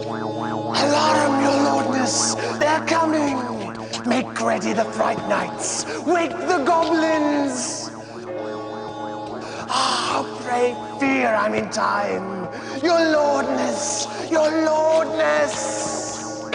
Alarm, your lordness! They're coming! Make ready the fright knights! Wake the goblins! Ah, pray fear I'm in time! Your lordness! Your lordness!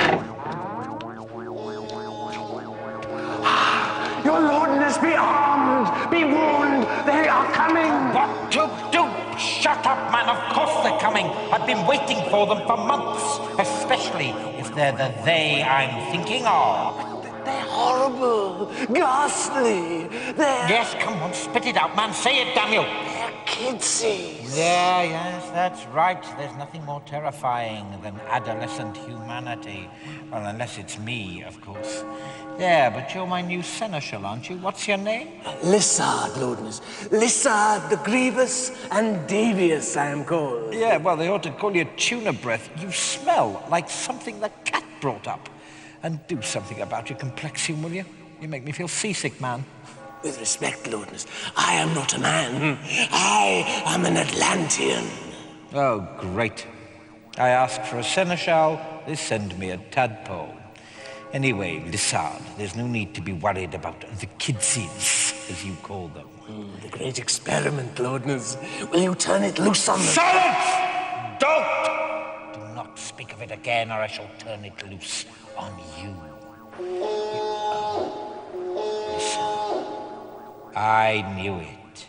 Ah, your lordness, be armed! Be warned! They are coming! What to do? Shut up, man. Of course they're coming. I've been waiting for them for months, especially if they're the they I'm thinking of. They're horrible, ghastly. Yes, come on, spit it out, man. Say it, damn you. They're kidsies. Yeah, yes, that's right. There's nothing more terrifying than adolescent humanity. Well, unless it's me, of course. Yeah, but you're my new seneschal, aren't you? What's your name? Lissard, lordness. Lissard the Grievous and Devious, I am called. Yeah, well, they ought to call you Tuna Breath. You smell like something the cat brought up. And do something about your complexion, will you? You make me feel seasick, man. With respect, lordness, I am not a man. I am an Atlantean. Oh, great. I asked for a seneschal, they send me a tadpole. Anyway, Lissard, there's no need to be worried about the kidsies, as you call them. The great experiment, lordness. Will you turn it loose on them? Silence! Don't! Do not speak of it again, or I shall turn it loose on you. Listen. I knew it.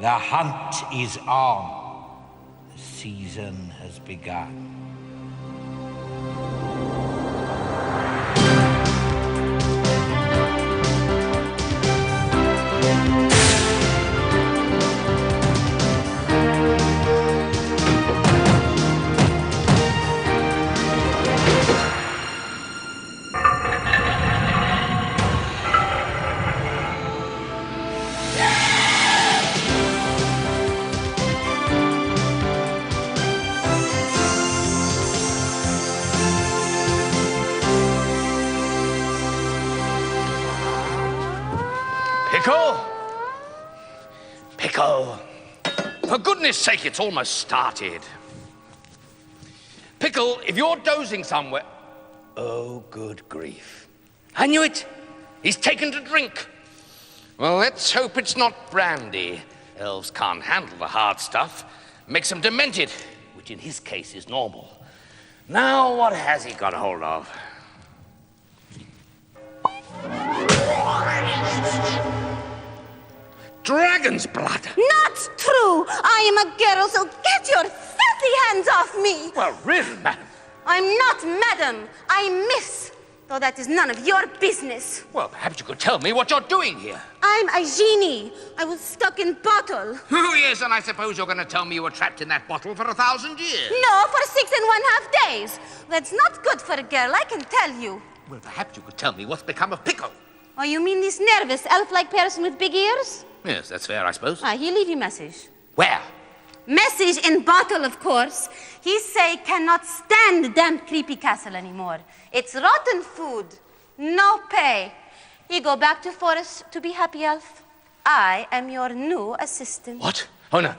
The hunt is on. The season has begun. Pickle! For goodness sake, it's almost started. Pickle, if you're dozing somewhere... Oh, good grief. I knew it. He's taken to drink. Well, let's hope it's not brandy. Elves can't handle the hard stuff. Makes them demented, which in his case is normal. Now, what has he got hold of? Dragon's blood! Not true! I am a girl, so get your filthy hands off me! Well, really, madam. I'm not madam. I'm miss. Though that is none of your business. Well, perhaps you could tell me what you're doing here. I'm a genie. I was stuck in bottle. Oh, yes, and I suppose you're going to tell me you were trapped in that bottle for 1,000 years. No, for 6½ days. That's not good for a girl, I can tell you. Well, perhaps you could tell me what's become of Pickle. Oh, you mean this nervous, elf-like person with big ears? Yes, that's fair, I suppose. He leave you message. Where? Message in bottle, of course. He say cannot stand damn creepy castle anymore. It's rotten food, no pay. He go back to forest to be happy elf. I am your new assistant. What? Oh, no,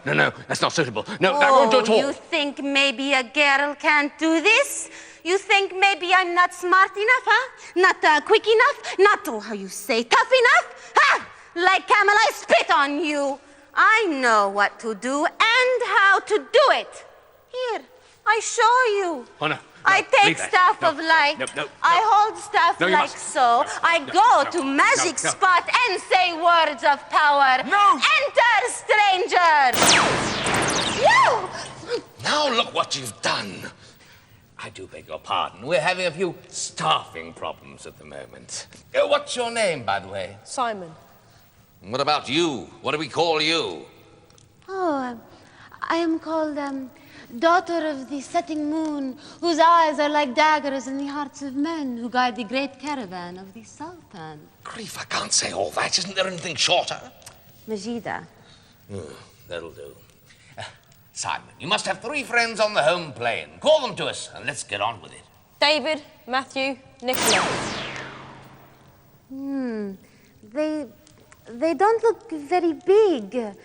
that's not suitable. No, that won't do at all. You think maybe a girl can't do this? You think maybe I'm not smart enough, huh? Not quick enough? Not, how you say, tough enough? Ha! Like camel, I spit on you. I know what to do and how to do it. Here, I show you. Oh, no. I take stuff of light. No. I hold stuff like mustn't. so. I go to magic spot and say words of power. No! Enter, stranger! You! Now look what you've done. I do beg your pardon. We're having a few staffing problems at the moment. What's your name, by the way? Simon. What about you? What do we call you? Oh, I am called, daughter of the setting moon, whose eyes are like daggers in the hearts of men who guide the great caravan of the Sultan. Grief, I can't say all that. Isn't there anything shorter? Majida. That'll do. Simon, you must have 3 friends on the home plane. Call them to us, and let's get on with it. David, Matthew, Nicholas. They don't look very big,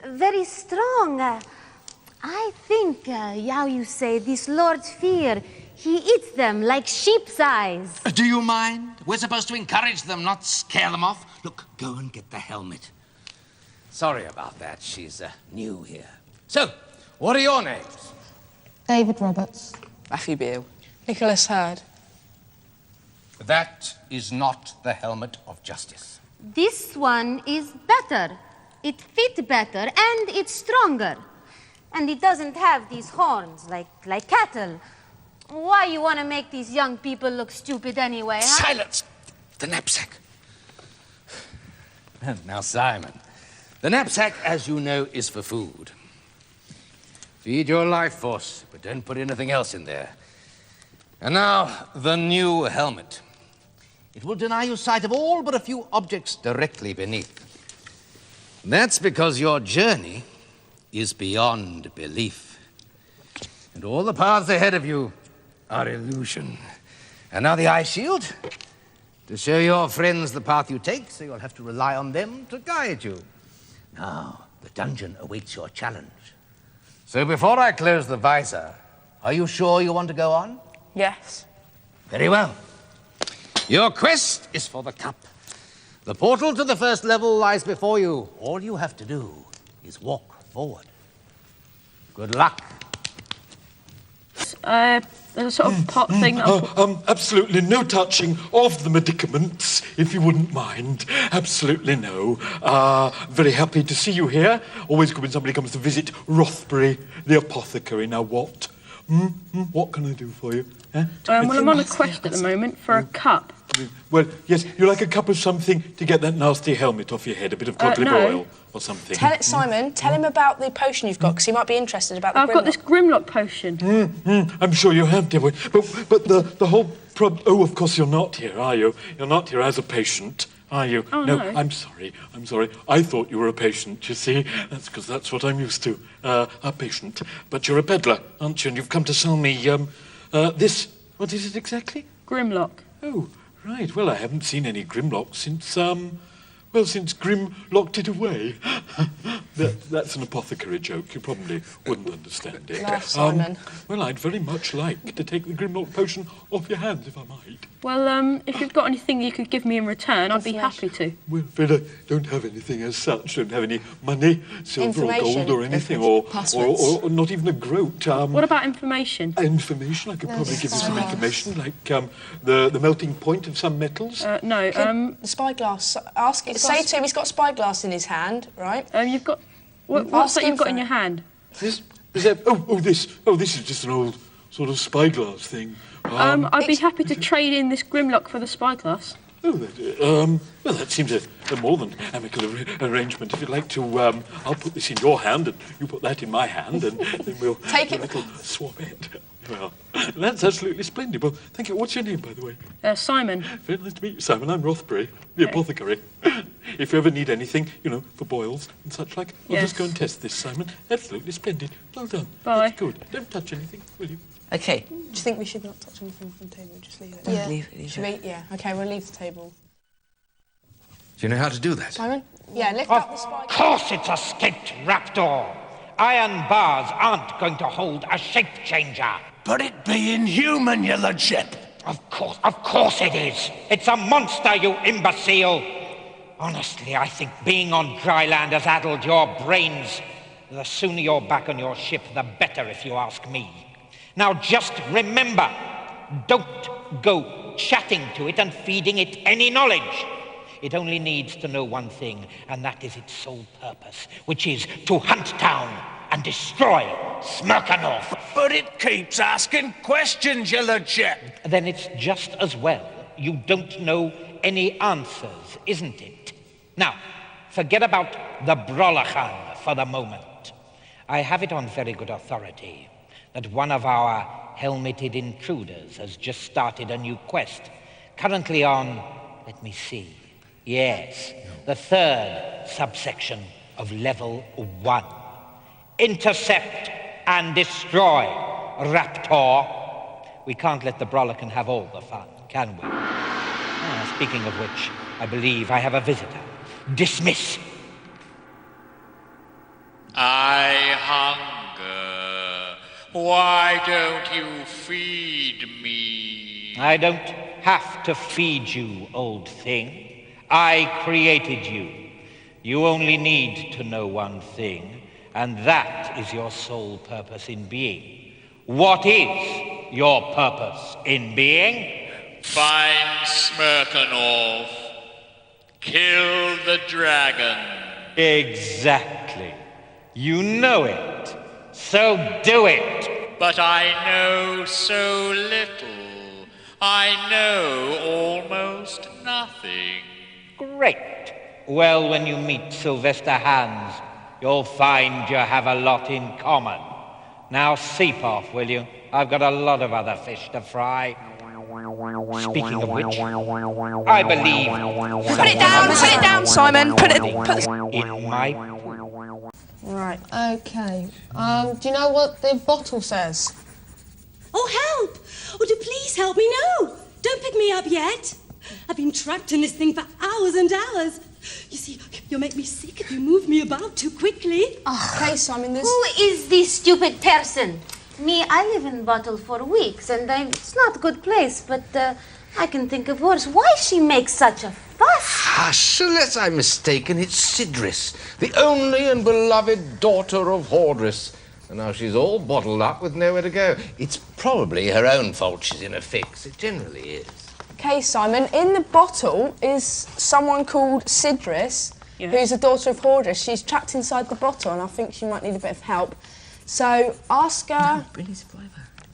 very strong. I think, how you say, this Lord Fear, he eats them like sheep's eyes. Do you mind? We're supposed to encourage them, not scare them off. Look, go and get the helmet. Sorry about that. She's new here. So, what are your names? David Roberts. Matthew Beale. Nicholas Hurd. That is not the helmet of justice. This one is better. It fits better and it's stronger. And it doesn't have these horns like cattle. Why you want to make these young people look stupid anyway, huh? Silence! The knapsack. Now, Simon, the knapsack, as you know, is for food. Feed your life force, but don't put anything else in there. And now, the new helmet. It will deny you sight of all but a few objects directly beneath. That's because your journey is beyond belief. And all the paths ahead of you are illusion. And now the eye shield, to show your friends the path you take, so you'll have to rely on them to guide you. Now, the dungeon awaits your challenge. So before I close the visor, are you sure you want to go on? Yes. Very well. Your quest is for the cup. The portal to the first level lies before you. All you have to do is walk forward. Good luck. There's a sort of pot thing that Absolutely no touching of the medicaments, if you wouldn't mind. Absolutely no. Very happy to see you here. Always good when somebody comes to visit Rothbury, the apothecary. Now what? What can I do for you? well, I'm on a quest at the moment for a cup. Well, yes, you like a cup of something to get that nasty helmet off your head, a bit of cod liver no. oil or something. Simon, tell him about the potion you've got, because he might be interested about the I've got this Grimlock potion. I'm sure you have, dear boy. But the whole Oh, of course you're not here, are you? You're not here as a patient, are you? Oh, no. I'm sorry. I thought you were a patient, you see. That's because that's what I'm used to, a patient. But you're a peddler, aren't you? And you've come to sell me, this... What is it exactly? Grimlock. Oh, right. Well, I haven't seen any Grimlock since, since Grim locked it away. That's an apothecary joke. You probably wouldn't understand it. Laugh, Simon. Well, I'd very much like to take the Grimlock potion off your hands, if I might. Well, if you've got anything you could give me in return, I'd be happy to. Well, but I don't have anything as such. Don't have any money, silver or gold or anything, or not even a groat. What about information? Information? I could probably give you some information, like the melting point of some metals. No. The spyglass. Say to him he's got a spyglass in his hand, right? You've got... What's that you've got in your hand? This? Is that... this is just an old sort of spyglass thing. I'd be happy to trade in this Grimlock for the spyglass. Well, that seems a more than amicable arrangement. If you'd like to, I'll put this in your hand and you put that in my hand and then we'll Take it. a little swapette. Well, that's absolutely splendid. Well, thank you. What's your name, by the way? Simon. Very nice to meet you, Simon. I'm Rothbury, the apothecary. If you ever need anything, for boils and such like, I'll just go and test this, Simon. Absolutely splendid. Well done. Bye. That's good. Don't touch anything, will you? Okay. Do you think we should not touch anything from the table? Just leave it. Yeah. Leave it. Yeah. Okay, we'll leave the table. Do you know how to do that? Simon? Yeah, lift up the spyglass. Of course it's a scaped raptor. Iron bars aren't going to hold a shape changer. But it be inhuman, your lordship. Of course it is. It's a monster, you imbecile. Honestly, I think being on dry land has addled your brains. The sooner you're back on your ship, the better, if you ask me. Now just remember, don't go chatting to it and feeding it any knowledge. It only needs to know one thing, and that is its sole purpose, which is to hunt down and destroy Smirkanov. But it keeps asking questions, your lordship. Then it's just as well you don't know any answers, isn't it? Now, forget about the Brolachan for the moment. I have it on very good authority that one of our helmeted intruders has just started a new quest, currently on, let me see, yes, the third subsection of level 1. Intercept and destroy Raptor. We can't let the Brolican have all the fun, can we? Speaking of which, I believe I have a visitor. Dismiss. I hunger. Why don't you feed me? I don't have to feed you, old thing. I created you. You only need to know one thing, and that is your sole purpose in being. What is your purpose in being? Find Smirkanov. Kill the dragon. Exactly. You know it. So do it. But I know so little. I know almost nothing. Great. Well, when you meet Sylvester Hans, you'll find you have a lot in common. Now seep off, will you? I've got a lot of other fish to fry. Speaking of which, I believe... Put it down, Simon. Put it in my... Right. Okay. Do you know what the bottle says? Oh, help! Oh, do please help me. No! Don't pick me up yet. I've been trapped in this thing for hours and hours. You see, you'll make me sick if you move me about too quickly. Okay, Simon, there's... Who is this stupid person? Me, I live in Bottle for weeks, and it's not a good place, but I can think of worse. Why she makes such a fuss? Hush, unless I'm mistaken, it's Sidris, the only and beloved daughter of Hordris. And now she's all bottled up with nowhere to go. It's probably her own fault she's in a fix. It generally is. Okay, Simon, in the bottle is someone called Sidris, who's a daughter of Hordris. She's trapped inside the bottle, and I think she might need a bit of help. So ask her...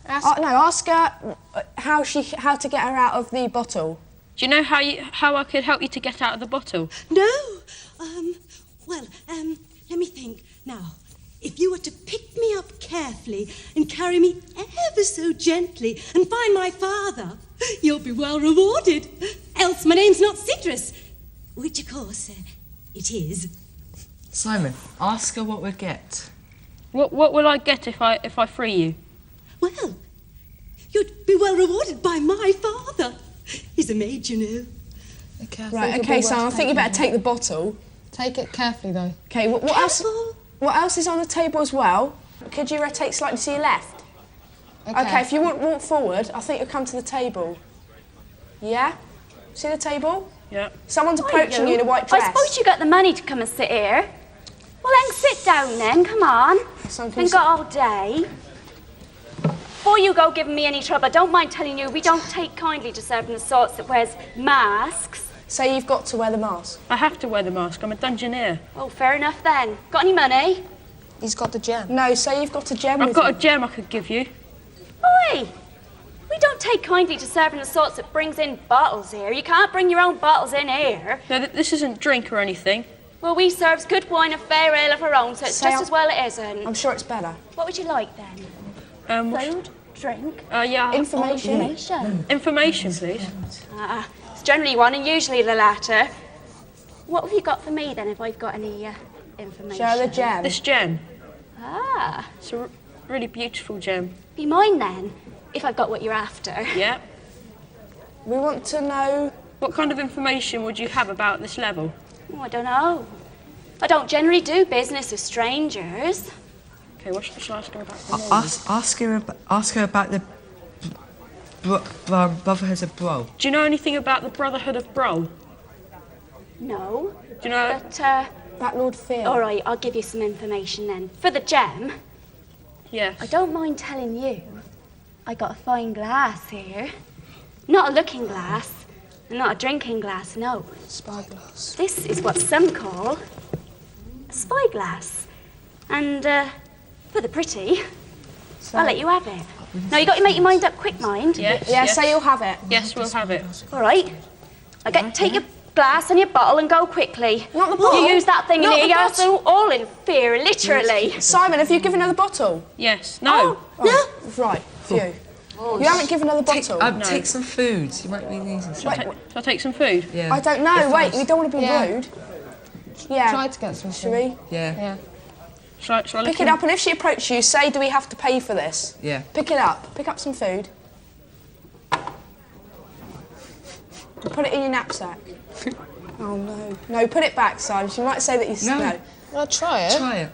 Ask her how to get her out of the bottle. Do you know how I could help you to get out of the bottle? No. Let me think. Now, if you were to pick me up carefully and carry me ever so gently and find my father, you'll be well rewarded. Else my name's not Sidris, which, of course, it is. Simon, ask her what we'll get. What will I get if I free you? Well, you'd be well rewarded by my father. He's a maid, you know. Okay, right, okay, Simon, I think you better take the bottle. Take it carefully, though. Okay, what else? What else is on the table as well? Could you rotate slightly to your left? Okay, if you want to walk forward, I think you'll come to the table. Yeah? See the table? Yeah. Someone's approaching you in a white dress. I suppose you got the money to come and sit here. Well, then sit down then, come on. Been got all day. Before you go giving me any trouble, I don't mind telling you we don't take kindly to serving the sorts that wears masks. Say you've got to wear the mask. I have to wear the mask. I'm a dungeoneer. Oh, fair enough then. Got any money? He's got the gem. No, say you've got a gem I've with got you. a gem I could give you. Oi! We don't take kindly to serving the sorts that brings in bottles here. You can't bring your own bottles in here. No, this isn't drink or anything. Well, we serves good wine and fair ale of our own, so it's just as well it isn't. I'm sure it's better. What would you like then? Food? Drink? Yeah. Information? Information, please. It's generally one and usually the latter. What have you got for me then, if I've got any information? Show the gem. This gem. Ah. It's a really beautiful gem. Be mine then, if I've got what you're after. Yeah. We want to know... What kind of information would you have about this level? Oh, I don't know. I don't generally do business with strangers. Okay, what should I ask her about? The Ask her about the Brotherhood of Bro. Do you know anything about the Brotherhood of Bro? No. Do you know... But, about Lord Phil. All right, I'll give you some information then. For the gem... Yes. I don't mind telling you. I got a fine glass here. Not a looking glass, and not a drinking glass, no. Spyglass. This is what some call a spyglass. And, for the pretty, I'll let you have it. Now, you got to make your mind up quick, mind. Yes. Yeah, say you'll have it. Yes, we'll have it. All right. Take your glass and your bottle and go quickly. Not the bottle. You use that thing in Not here, the you're bottle. so all in fear, literally. Simon, have you given her the bottle? Yes. No. No? Right, phew. You haven't given her the bottle? Take some food. You might be needing some. Shall I take some food? Yeah. I don't know. Wait, we don't want to be rude. Yeah. Try to get some Shall we? Yeah. Shall I Pick it up, and if she approaches you, say, do we have to pay for this? Yeah. Pick it up. Pick up some food. Put it in your knapsack. Oh, no. No, put it back, Simon. She might say that you... No. Well, try it. Try it.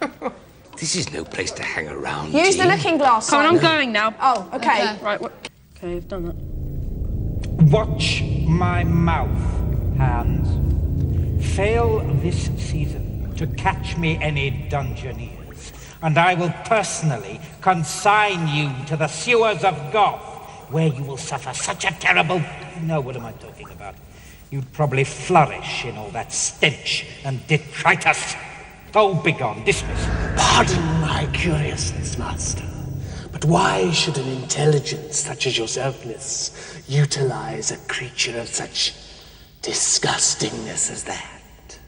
This is no place to hang around. Use the looking glass. Come on, I'm Simon. going now. Oh, okay. Right, okay, I've done that. Watch my mouth, Hans. Fail this season to catch me any dungeoneers, and I will personally consign you to the sewers of Goth, where you will suffer such a terrible... No, what am I talking about? You'd probably flourish in all that stench and detritus. Oh, begone, dismiss. Pardon my curiousness, Master, but why should an intelligence such as yourself, Miss, utilize a creature of such disgustingness as that?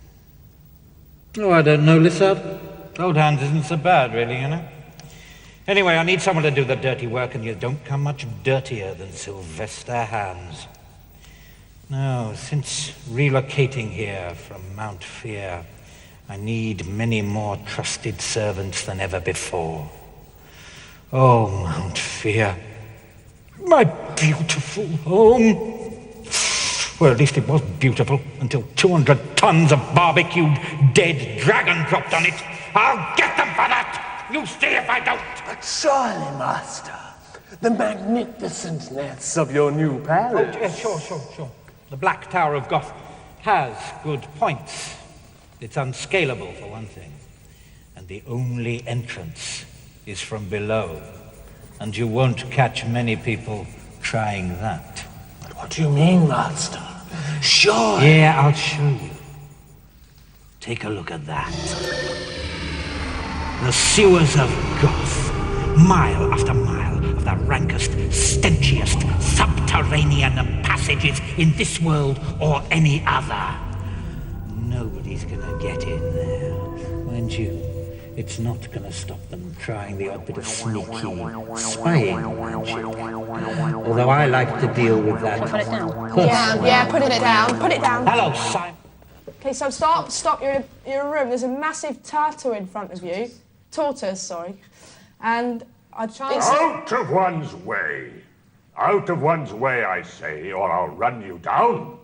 Oh, I don't know, Lissard. Old Hans isn't so bad, really, you know. Anyway, I need someone to do the dirty work, and you don't come much dirtier than Sylvester Hans. No, since relocating here from Mount Fear, I need many more trusted servants than ever before. Oh, Mount Fear, my beautiful home. Well, at least it was beautiful until 200 tons of barbecued dead dragon dropped on it. I'll get them for that! You see if I don't! But surely, Master, the magnificentness of your new palace... Oh, yeah, sure. The Black Tower of Goth has good points. It's unscalable, for one thing. And the only entrance is from below. And you won't catch many people trying that. But what do you mean, Master? Sure. Yeah, I'll show you. Take a look at that. The sewers of Goth. Mile after mile of the rankest, stenchiest subterranean passages in this world or any other. Nobody's gonna get in there. Mind you, it's not gonna stop them trying the odd bit of sneaky spying magic. Although I like to deal with that. Put it down. Yeah, put it down. Put it down. Hello, Simon. Okay, so stop. You're in a room. There's a massive turtle in front of you. Tortoise, sorry. And I try. Out of one's way. Out of one's way, I say, or I'll run you down.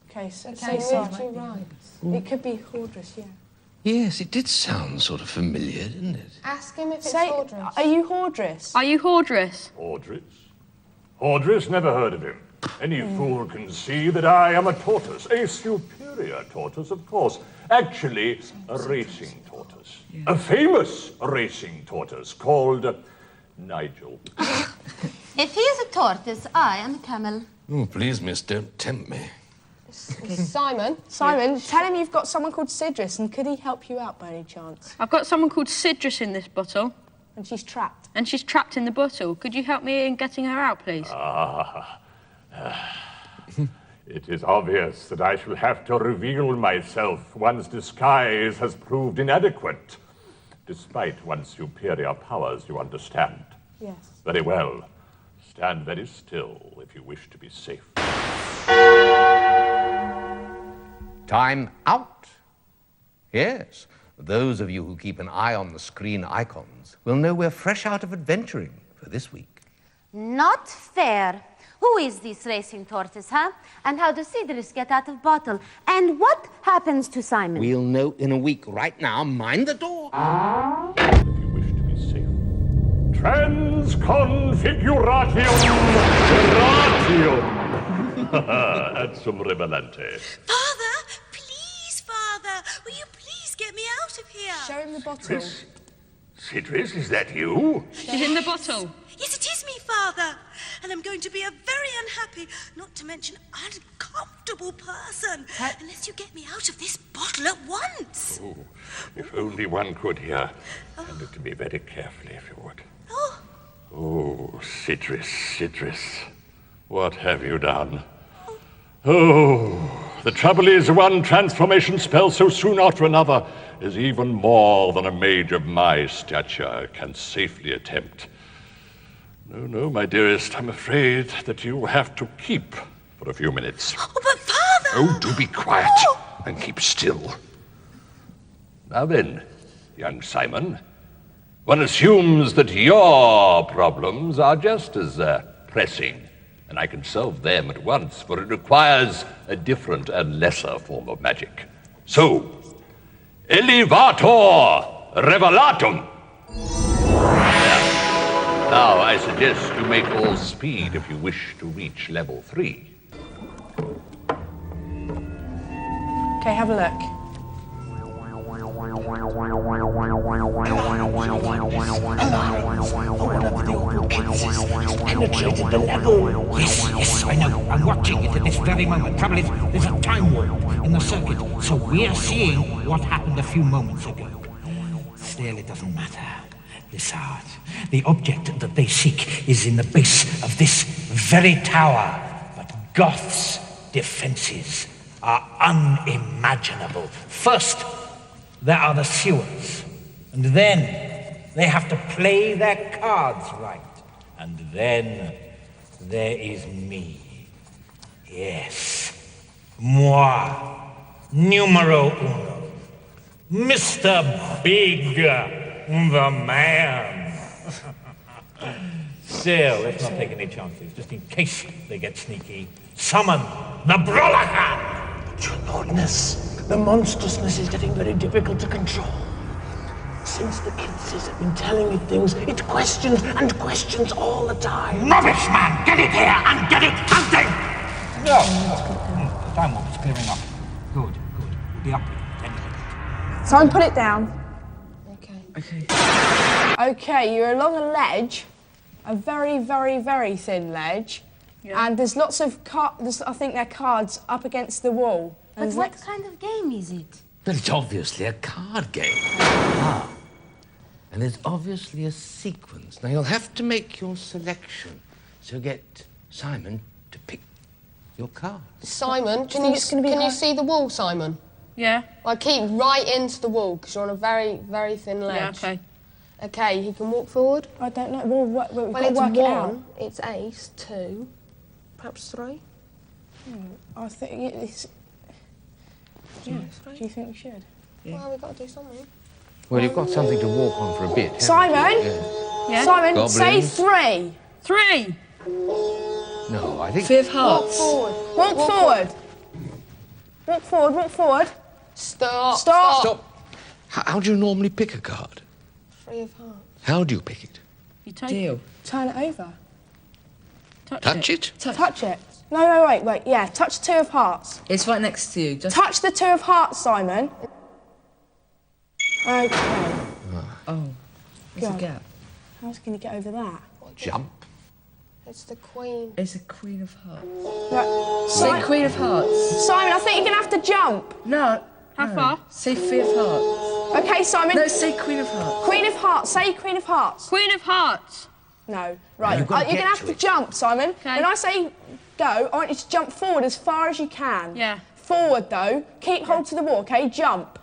Okay, say sorry. Right. It could be Hordris, yeah. Yes, it did sound sort of familiar, didn't it? Ask him if it's Hordris. Are you Hordris? Are you Hordris? Hordris? Hordris, never heard of him. Any fool can see that I am a tortoise. A superior tortoise, of course. Actually, a racing tortoise. Yeah. A famous racing tortoise called Nigel. If he is a tortoise, I am a camel. Oh, please, miss, don't tempt me. Simon, tell him you've got someone called Sidris, and could he help you out by any chance? I've got someone called Sidris in this bottle. And she's trapped. And she's trapped in the bottle. Could you help me in getting her out, please? It is obvious that I shall have to reveal myself. One's disguise has proved inadequate. Despite one's superior powers, you understand? Yes. Very well. Stand very still if you wish to be safe. Time out. Yes, those of you who keep an eye on the screen icons will know we're fresh out of adventuring for this week. Not fair. Who is this racing tortoise, huh? And how does Sidris get out of bottle? And what happens to Simon? We'll know in a week. Right now, mind the door. If you wish to be safe. Transconfiguration Ratium. Add some Revelante. Father, please, Father, will you please get me out of here? Show him the bottle. Sidris, is that you? She's in the bottle. Yes, it is me, Father. And I'm going to be a very unhappy, not to mention uncomfortable person, unless you get me out of this bottle at once. Oh, if only one could hear. And look to me very carefully, if you would. Oh, Sidris. What have you done? Oh, the trouble is one transformation spell so soon after another is even more than a mage of my stature can safely attempt. No, my dearest, I'm afraid that you will have to keep for a few minutes. Oh, but Father! Oh, do be quiet and keep still. Now then, young Simon, one assumes that your problems are just as pressing, and I can solve them at once, for it requires a different and lesser form of magic. So, Elevator Revelatum. Now, I suggest you make all speed if you wish to reach level 3. Okay, have a look. Penetrated the level. Yes, I know. I'm watching it at this very moment. Trouble is, there's a time warp in the circuit, so we're seeing what happened a few moments ago. Still, it doesn't matter. Lizard, the object that they seek is in the base of this very tower, but Goth's defenses are unimaginable. First, there are the sewers, and then they have to play their cards right. And then there is me. Yes, moi, numero uno, Mr. Big, the man. Still, let's not take any chances, just in case they get sneaky. Summon the Brolahan! But your lordness, the monstrousness is getting very difficult to control. Since the kids have been telling it things, it questions and questions all the time. Rubbish, man! Get it here and get it hunting! No. The time warp's clearing up. Good. We'll be up in 10 minutes. Simon, put it down. Okay. Okay, you're along a ledge, a very, very, very thin ledge, and there's lots of I think they're cards up against the wall. But what kind of game is it? Well, it's obviously a card game. And there's obviously a sequence. Now, you'll have to make your selection. So get Simon to pick your card. Simon, can you see the wall, Simon? Yeah. Like, keep right into the wall, because you're on a very, very thin ledge. Yeah, okay. Okay, he can walk forward. I don't know. Well, we've got to it's work it out. 1, it's ace, 2, perhaps 3. I think it's... Do you think we should? Yeah. Well, we've got to do something. Well, you've got something to walk on for a bit, Simon? Yeah. Simon, Goblins. say 3. 3! No, I think... 3 of hearts. Walk forward. Stop. How do you normally pick a card? 3 of hearts. How do you pick it? You take Deal. Turn it over. Touch it? Touch it. No, wait. Yeah, touch 2 of hearts. It's right next to you. Just Touch the 2 of hearts, Simon. Okay. Oh, there's Go. a gap. How can you get over that? Jump. It's the queen. It's a queen of hearts. Right. Say queen of hearts. Simon, I think you're going to have to jump. No. How far? Say 3 of hearts. Okay, Simon. No, say queen of hearts. Queen of hearts. Say Queen of hearts. Queen of hearts. No. Right. You've got to You're get going to have to to jump, Simon. Okay. When I say go, I want you to jump forward as far as you can. Yeah. Forward, though. Keep hold to the wall, okay? Jump.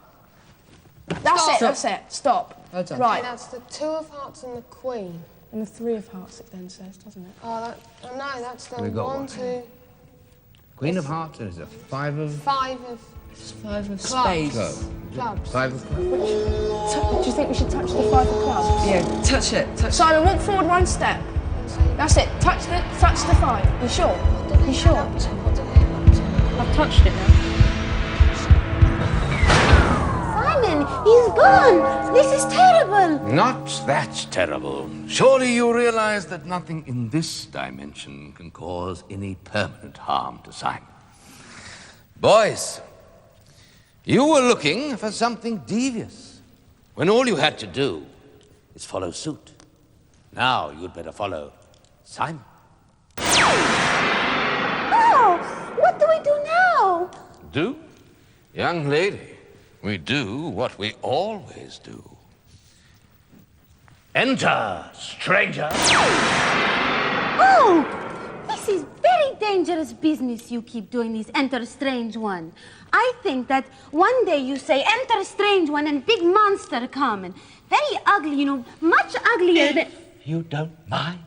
That's it. Stop. Well done. Right. Okay, that's the 2 of hearts and the queen. And the 3 of hearts, it then says, doesn't it? Oh, no, that's the We've got 1, one. 2, Queen of hearts, and it's a 5 of... 5 of It's 5 of Clubs. spades. clubs. 5 of clubs. Do you think we should touch the 5 of clubs? Yeah, touch it. Touch Simon, walk forward 1 step. That's it. Touch the 5. You sure? You sure? I've touched it now. Simon, he's gone. This is terrible. Not that terrible. Surely you realize that nothing in this dimension can cause any permanent harm to Simon. Boys, you were looking for something devious, when all you had to do is follow suit. Now you'd better follow Simon. Oh, what do we do now? Do? Young lady, we do what we always do. Enter, stranger. Oh, this is very dangerous business you keep doing, this enter strange one. I think that one day you say enter strange one and big monster come and very ugly, you know, much uglier than... You don't mind?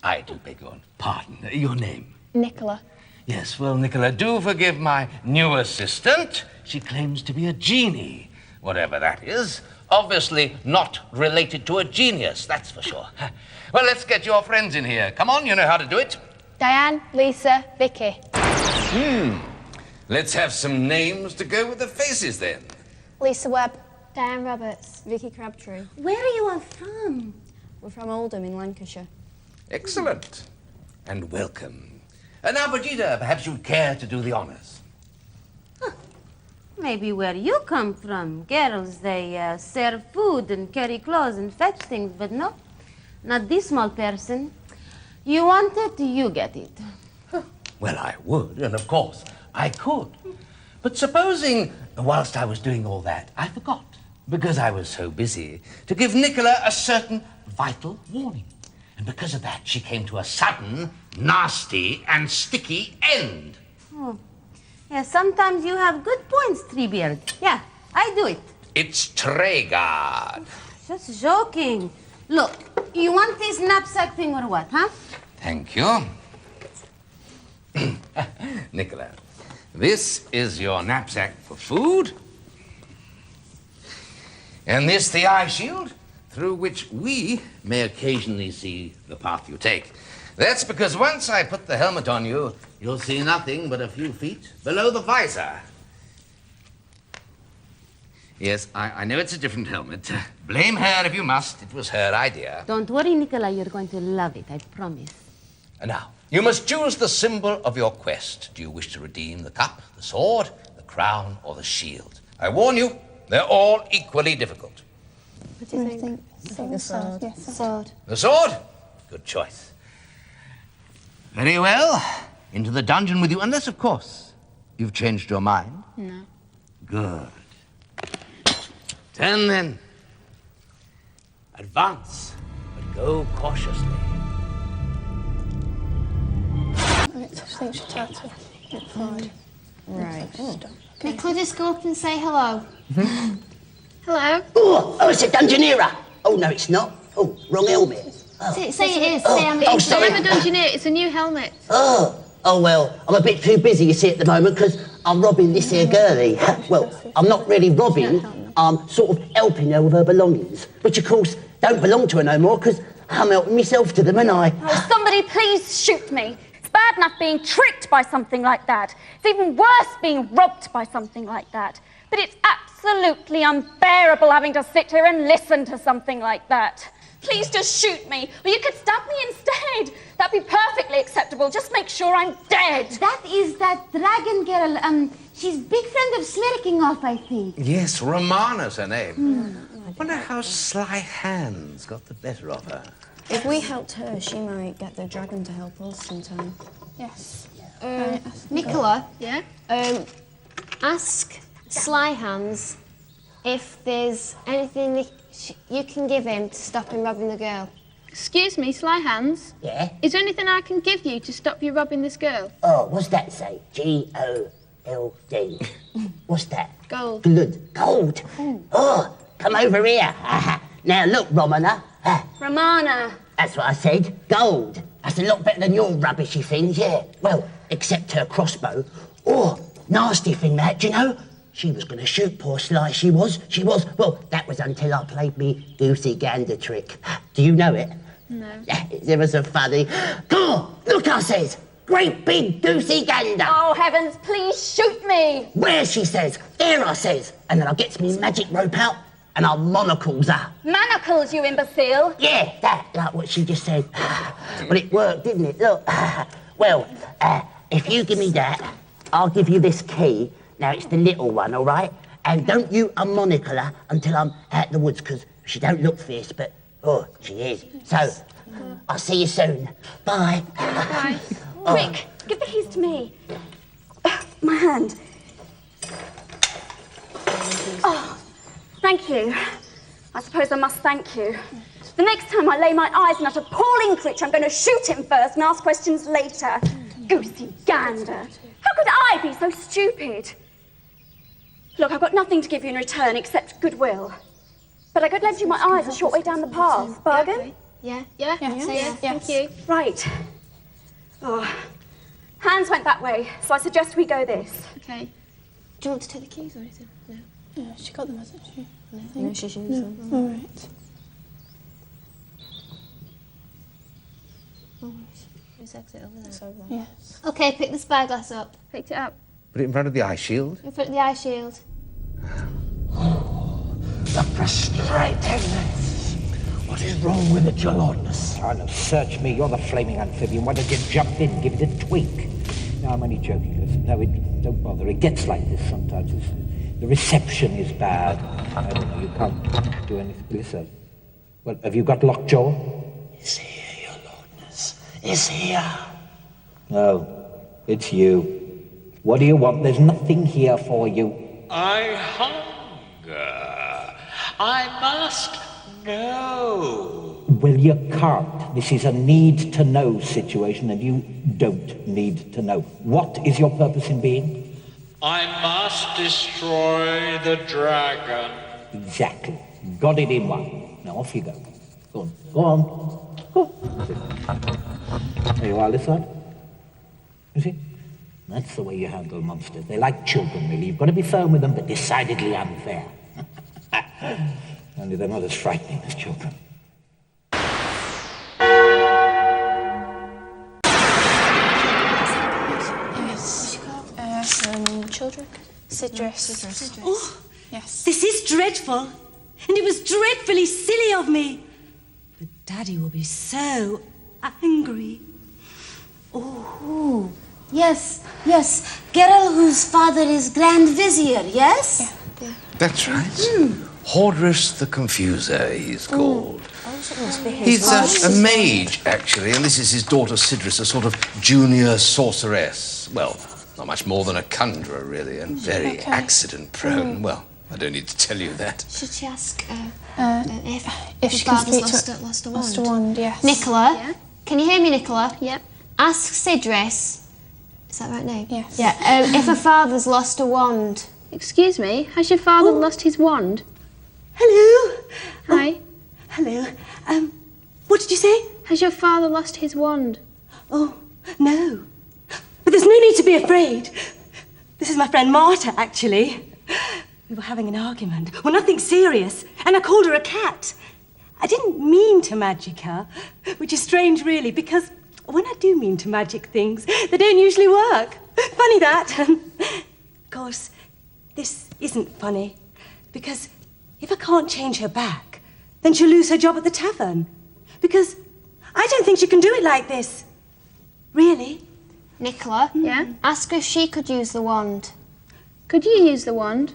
I do beg your pardon. Your name? Nicola. Yes, well, Nicola, do forgive my new assistant. She claims to be a genie, whatever that is. Obviously not related to a genius, that's for sure. Well, let's get your friends in here. Come on, you know how to do it. Diane, Lisa, Vicky. Let's have some names to go with the faces then. Lisa Webb, Diane Roberts. Vicky Crabtree. Where are you all from? We're from Oldham in Lancashire. Excellent. And welcome. Now, Brigida, perhaps you'd care to do the honors. Maybe where you come from. Girls, they serve food and carry clothes and fetch things, but no, not this small person. You want it, you get it. Well, I would, and of course, I could. But supposing, whilst I was doing all that, I forgot, because I was so busy, to give Nicola a certain vital warning. And because of that, she came to a sudden, nasty, and sticky end. Oh. Yeah, sometimes you have good points, Treebeard. Yeah, I do it. It's Tregard. Just joking. Look, you want this knapsack thing or what, huh? Thank you. Nicola, this is your knapsack for food. And this the eye shield, through which we may occasionally see the path you take. That's because once I put the helmet on you, you'll see nothing but a few feet below the visor. Yes, I know it's a different helmet. Blame her if you must. It was her idea. Don't worry, Nicola. You're going to love it, I promise. And now, you must choose the symbol of your quest. Do you wish to redeem the cup, the sword, the crown, or the shield? I warn you, they're all equally difficult. What do you think? I think the sword. Yes, the sword. The sword? Good choice. Very well. Into the dungeon with you, unless, of course, you've changed your mind. No. Good. Turn, then. Advance, but go cautiously. Right, I think she tried to get forward. Right. Can I just go up and say hello? Hello? Oh, it's a Dungeoneera. Oh, no, it's not. Oh, wrong helmet. Oh. Say it is. Oh, Say oh, sorry. I'm a Dungeoneer. It's a new helmet. Oh, well, I'm a bit too busy, you see, at the moment, because I'm robbing this here girlie. Well, I'm not really robbing. I'm sort of helping her with her belongings, which, of course, don't belong to her no more, because I'm helping myself to them, and I... Oh, somebody please shoot me. It's bad enough being tricked by something like that. It's even worse being robbed by something like that. But it's absolutely unbearable having to sit here and listen to something like that. Please just shoot me, or you could stab me instead. That'd be perfectly acceptable. Just make sure I'm dead. That is that dragon girl. She's big friend of Smirking Off, I think. Yes, Romana's her name. I wonder how Sly Hands got the better of her. If we helped her, she might get the dragon to help us sometime. Yes. Nicola? Yeah? Ask Sly Hands if there's anything that you can give him to stop him robbing the girl. Excuse me, Sly Hands? Yeah? Is there anything I can give you to stop you robbing this girl? Oh, what's that say? Gold. What's that? Gold. Good. Gold. Oh, come over here. Now, look, Romana. Romana. That's what I said. Gold. That's a lot better than your rubbishy things, yeah. Well, except her crossbow. Oh, nasty thing that, do you know? She was going to shoot poor Sly, she was. Well, that was until I played me goosey gander trick. Do you know it? No. It's ever so funny. God, look, I says. Great big goosey gander. Oh, heavens, please shoot me. Where, she says. There, I says. And then I gets me magic rope out and I monocles her. Manacles, you imbecile. Yeah, that, like what she just said. But it worked, didn't it? Look. Well, if you give me that, I'll give you this key. Now, it's the little one, all right? And don't you unmonocle her until I'm out the woods, because she don't look fierce, but, oh, she is. So, I'll see you soon. Bye. Bye. Quick, give the keys to me. My hand. Oh, thank you. I suppose I must thank you. The next time I lay my eyes on that appalling creature, I'm going to shoot him first and ask questions later. Goosey gander. How could I be so stupid? Look, I've got nothing to give you in return except goodwill. But I could lend you my eyes a short way down the path. Bargain? Yeah. Thank you. Right. Oh. Hands went that way, so I suggest we go this. Okay. Do you want to take the keys or anything? No. Yeah, she got them, hasn't she? No, she shouldn't. No. All right. There's exit over there. It's over there. Yes. Okay, pick the spyglass up. Picked it up. Put it in front of the eye shield. In front of the eye shield. The frustratedness. What is wrong with it, your lordness? Oh, no, search me. You're the flaming amphibian. Why don't you jump in, give it a tweak? No, I'm only joking. Listen, no, don't bother. It gets like this sometimes. The reception is bad. I don't know, you can't do anything. Listen. Well, have you got lockjaw? Is here, your lordness. Is here. No, it's you. What do you want? There's nothing here for you. I hunger. I must know. Well, you can't. This is a need-to-know situation, and you don't need to know. What is your purpose in being? I must destroy the dragon. Exactly. Got it in one. Now off you go. Go on. Go on. Go. There you are, this side. You see? That's the way you handle monsters. They're like children, really. You've got to be firm with them, but decidedly unfair. Only they're not as frightening as children. Children? Sidris. Oh, yes. This is dreadful. And it was dreadfully silly of me. But Daddy will be so angry. Oh, yes. Geralt, whose father is Grand Vizier, yes? Yeah. That's right. Horus the Confuser, he's called. He's a mage, actually, and this is his daughter Sidris, a sort of junior sorceress. Well, not much more than a conjurer, really, and very accident-prone. Well, I don't need to tell you that. Should she ask if she can father's speak to lost a Lost a wand, yes. Nicola? Yeah? Can you hear me, Nicola? Yep. Ask Sidris. Is that the right name? Yes. Yeah. If her father's lost a wand. Excuse me, has your father lost his wand? Hello. Hi. Hello. What did you say? Has your father lost his wand? Oh, no. But there's no need to be afraid. This is my friend Marta, actually. We were having an argument. Well, nothing serious. And I called her a cat. I didn't mean to magic her, which is strange, really, because when I do mean to magic things, they don't usually work. Funny that. Of course, this isn't funny, because if I can't change her back, then she'll lose her job at the tavern. Because I don't think she can do it like this. Really? Nicola? Yeah? Ask her if she could use the wand. Could you use the wand?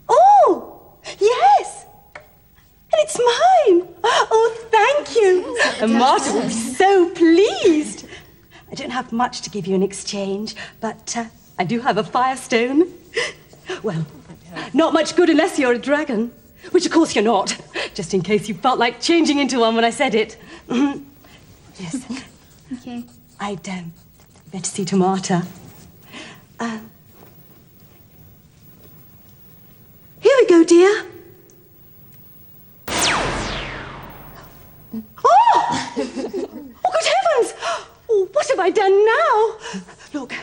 Oh, yes. And it's mine. Oh, thank you. And Marta will be so pleased. I don't have much to give you in exchange, but I do have a firestone. Well, not much good unless you're a dragon, which of course you're not, just in case you felt like changing into one when I said it. Yes. Okay. I'd better see to Marta. Here we go, dear. Oh! Oh, good heavens! Oh, what have I done now? Look,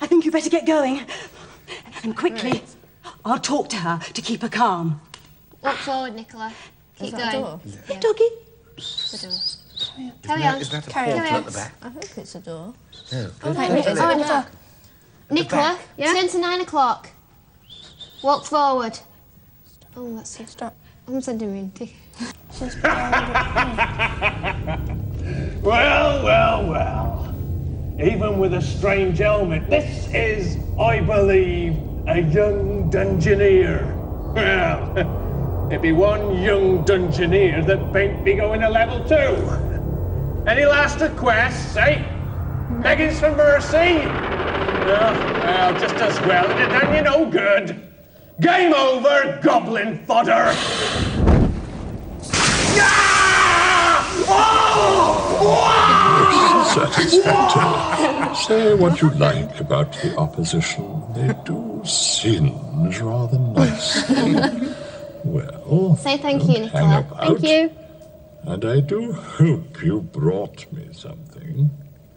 I think you better get going. And quickly. Right. I'll talk to her to keep her calm. Walk forward, Nicola. Keep going. Hey, doggy. The door. Carry on. Is that a Carry portal on. at the back? I think it's a door. No. Nicola. Nicola, Yeah? turn to 9 o'clock. Walk forward. Oh, that's it. Stop. I'm sending Minty. Well. Even with a strange helmet, this is, I believe, a young dungeoneer. Well, it'd be one young dungeoneer that bain't be going to level 2. Any last requests, eh? Beggings for mercy? Well, just as well. It done you no good. Game over, goblin fodder! Satisfactory. Say what you like about the opposition. They do singe rather nicely. Well, say thank you, hang Nicola. about. Thank you. And I do hope you brought me something.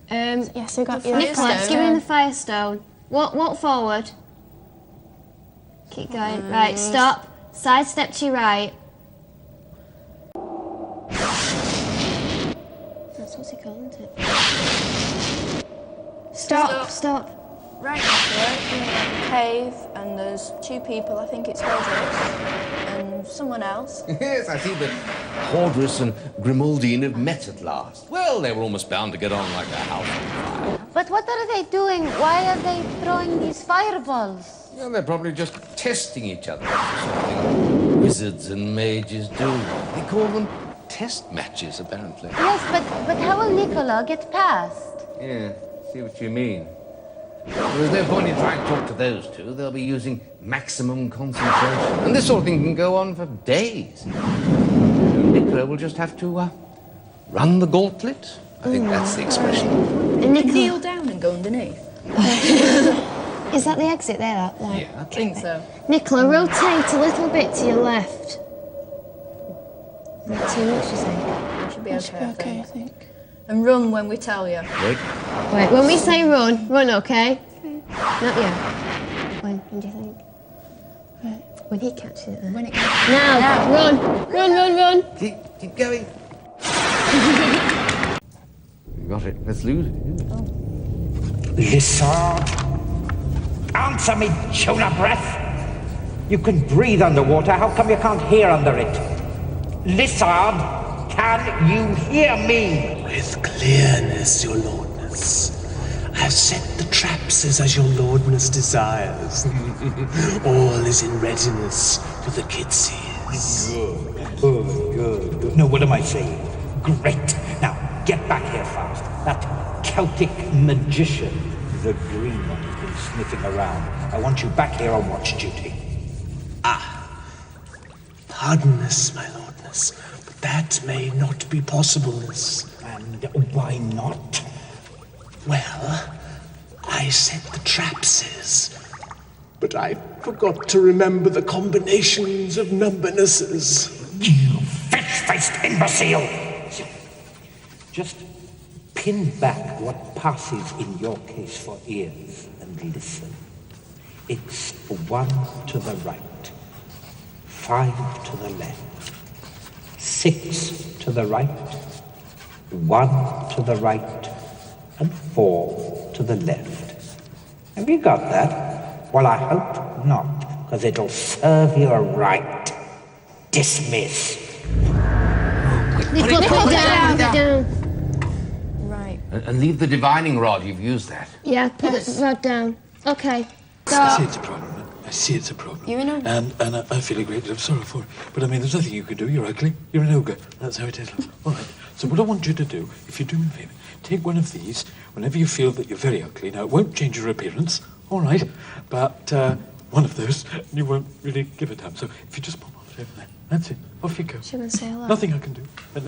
Yes, we got you. Nicola, give him the firestone. Walk forward. Keep going. Right, stop. Sidestep to your right. That's what's he called, isn't it? Stop. Right, Nicola, you're in a cave and there's two people, I think it's Hodris and someone else. Yes, I see that Hordris and Grimaldine have met at last. Well, they were almost bound to get on like a house on fire. But what are they doing? Why are they throwing these fireballs? Yeah, they're probably just testing each other. Something wizards and mages do. They call them test matches, apparently. Yes, but how will Nicola get past? Yeah, see what you mean. Well, there's no point in trying to talk to those two. They'll be using maximum concentration. And this sort of thing can go on for days. So Nicola will just have to run the gauntlet. I think that's the expression. And kneel down and go underneath. Is that the exit there? Yeah, I think so. Nicola, rotate a little bit to your left. Is that too much, you think? Should be okay, I think. And run when we tell you. Wait. Wait, when we say run, okay? Not yet. When do you think? When he catches it. When it Now, run. Keep going. You got it. Let's lose it. Lizard, answer me, tuna breath. You can breathe underwater. How come you can't hear under it? Lizard, can you hear me? With clearness, your lordness. I have set the traps as your lordness desires. All is in readiness for the Kitseys. Good. No, what am I saying? Great. Now, get back here fast. That Celtic magician, the green one, has been sniffing around. I want you back here on watch duty. Pardon us, my lordness, but that may not be possible. And why not? Well, I set the trapses, but I forgot to remember the combinations of numbernesses. You fish-faced imbecile! Just pin back what passes in your case for ears and listen. It's 1 to the right, 5 to the left, 6 to the right, 1 to the right, and 4 to the left. Have you got that? Well, I hope not, because it'll serve you right. Dismiss. Put it down. Right. And leave the divining rod. You've used that. Yeah, put the rod down. Okay. I see it's a problem. I see it's a problem. You're an ogre. And I feel a great deal of sorrow for it. But I mean, there's nothing you can do. You're ugly. You're an ogre. That's how it is. All right. So what I want you to do, if you do me a favour, take one of these whenever you feel that you're very ugly. Now, it won't change your appearance, all right? But one of those, you won't really give a damn. So if you just pop off over there, that's it. Off you go. She won't say hello. Nothing I can do. But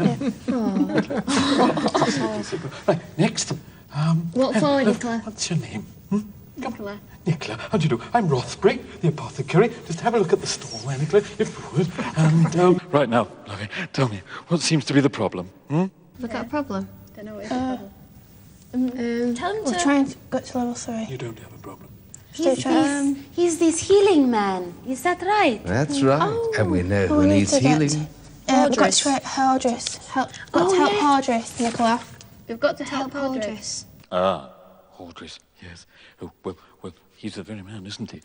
right, next. Walk forward, Nicola. What's your name? Nicola. Nicola, how do you do? I'm Rothbury, the apothecary. Just have a look at the stall there, Nicola, if you would. And, right now, lovey, tell me, what seems to be the problem? Have we got a problem? Don't know what is the problem. Tell him We're to... trying to get to level 3. You don't have a problem. He's this healing man. Is that right? That's right. And we know who we need needs to get- healing. We've got to Hardris. Help Hardris, Nicola. We've got to help Hordris. Hardris. Ah, Hordris, yes. Oh, well, he's the very man, isn't he?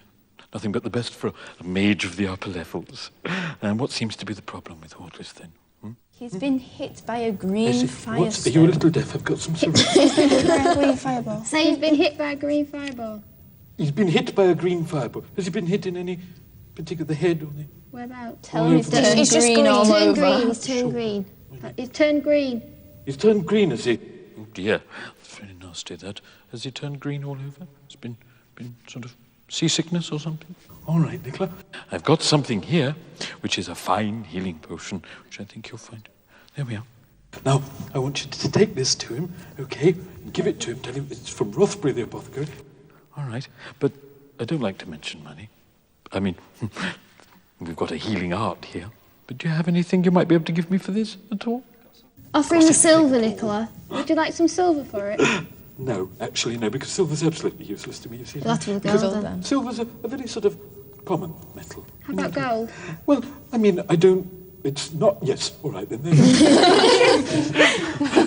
Nothing but the best for a mage of the upper levels. And what seems to be the problem with Hordris, then? He's been hit by a green Are you a little deaf? I've got some Green fireball. Say he's been hit by a green fireball. He's been hit by a green fireball. Has he been hit in any particular head or the... Whereabouts? Tell him he's All over. turned He's just green all Turn over. green. He's turned green. He's turned green. He's turned green, has he? Oh dear, that's very nasty, that. Has he turned green all over? It's been sort of seasickness or something? All right, Nicola. I've got something here, which is a fine healing potion, which I think you'll find. There we are. Now, I want you to take this to him, okay? And give it to him. Tell him it's from Rothbury, the apothecary. All right, but I don't like to mention money. I mean, we've got a healing art here. But do you have anything you might be able to give me for this at all? Offer him the silver, Nicola. Would you like some silver for it? No, actually, no, because silver's absolutely useless to me, you see. We'll have to look gold then. Silver's a very sort of common metal. How about gold? Well, I mean, I don't... It's not... Yes, all right, then. There you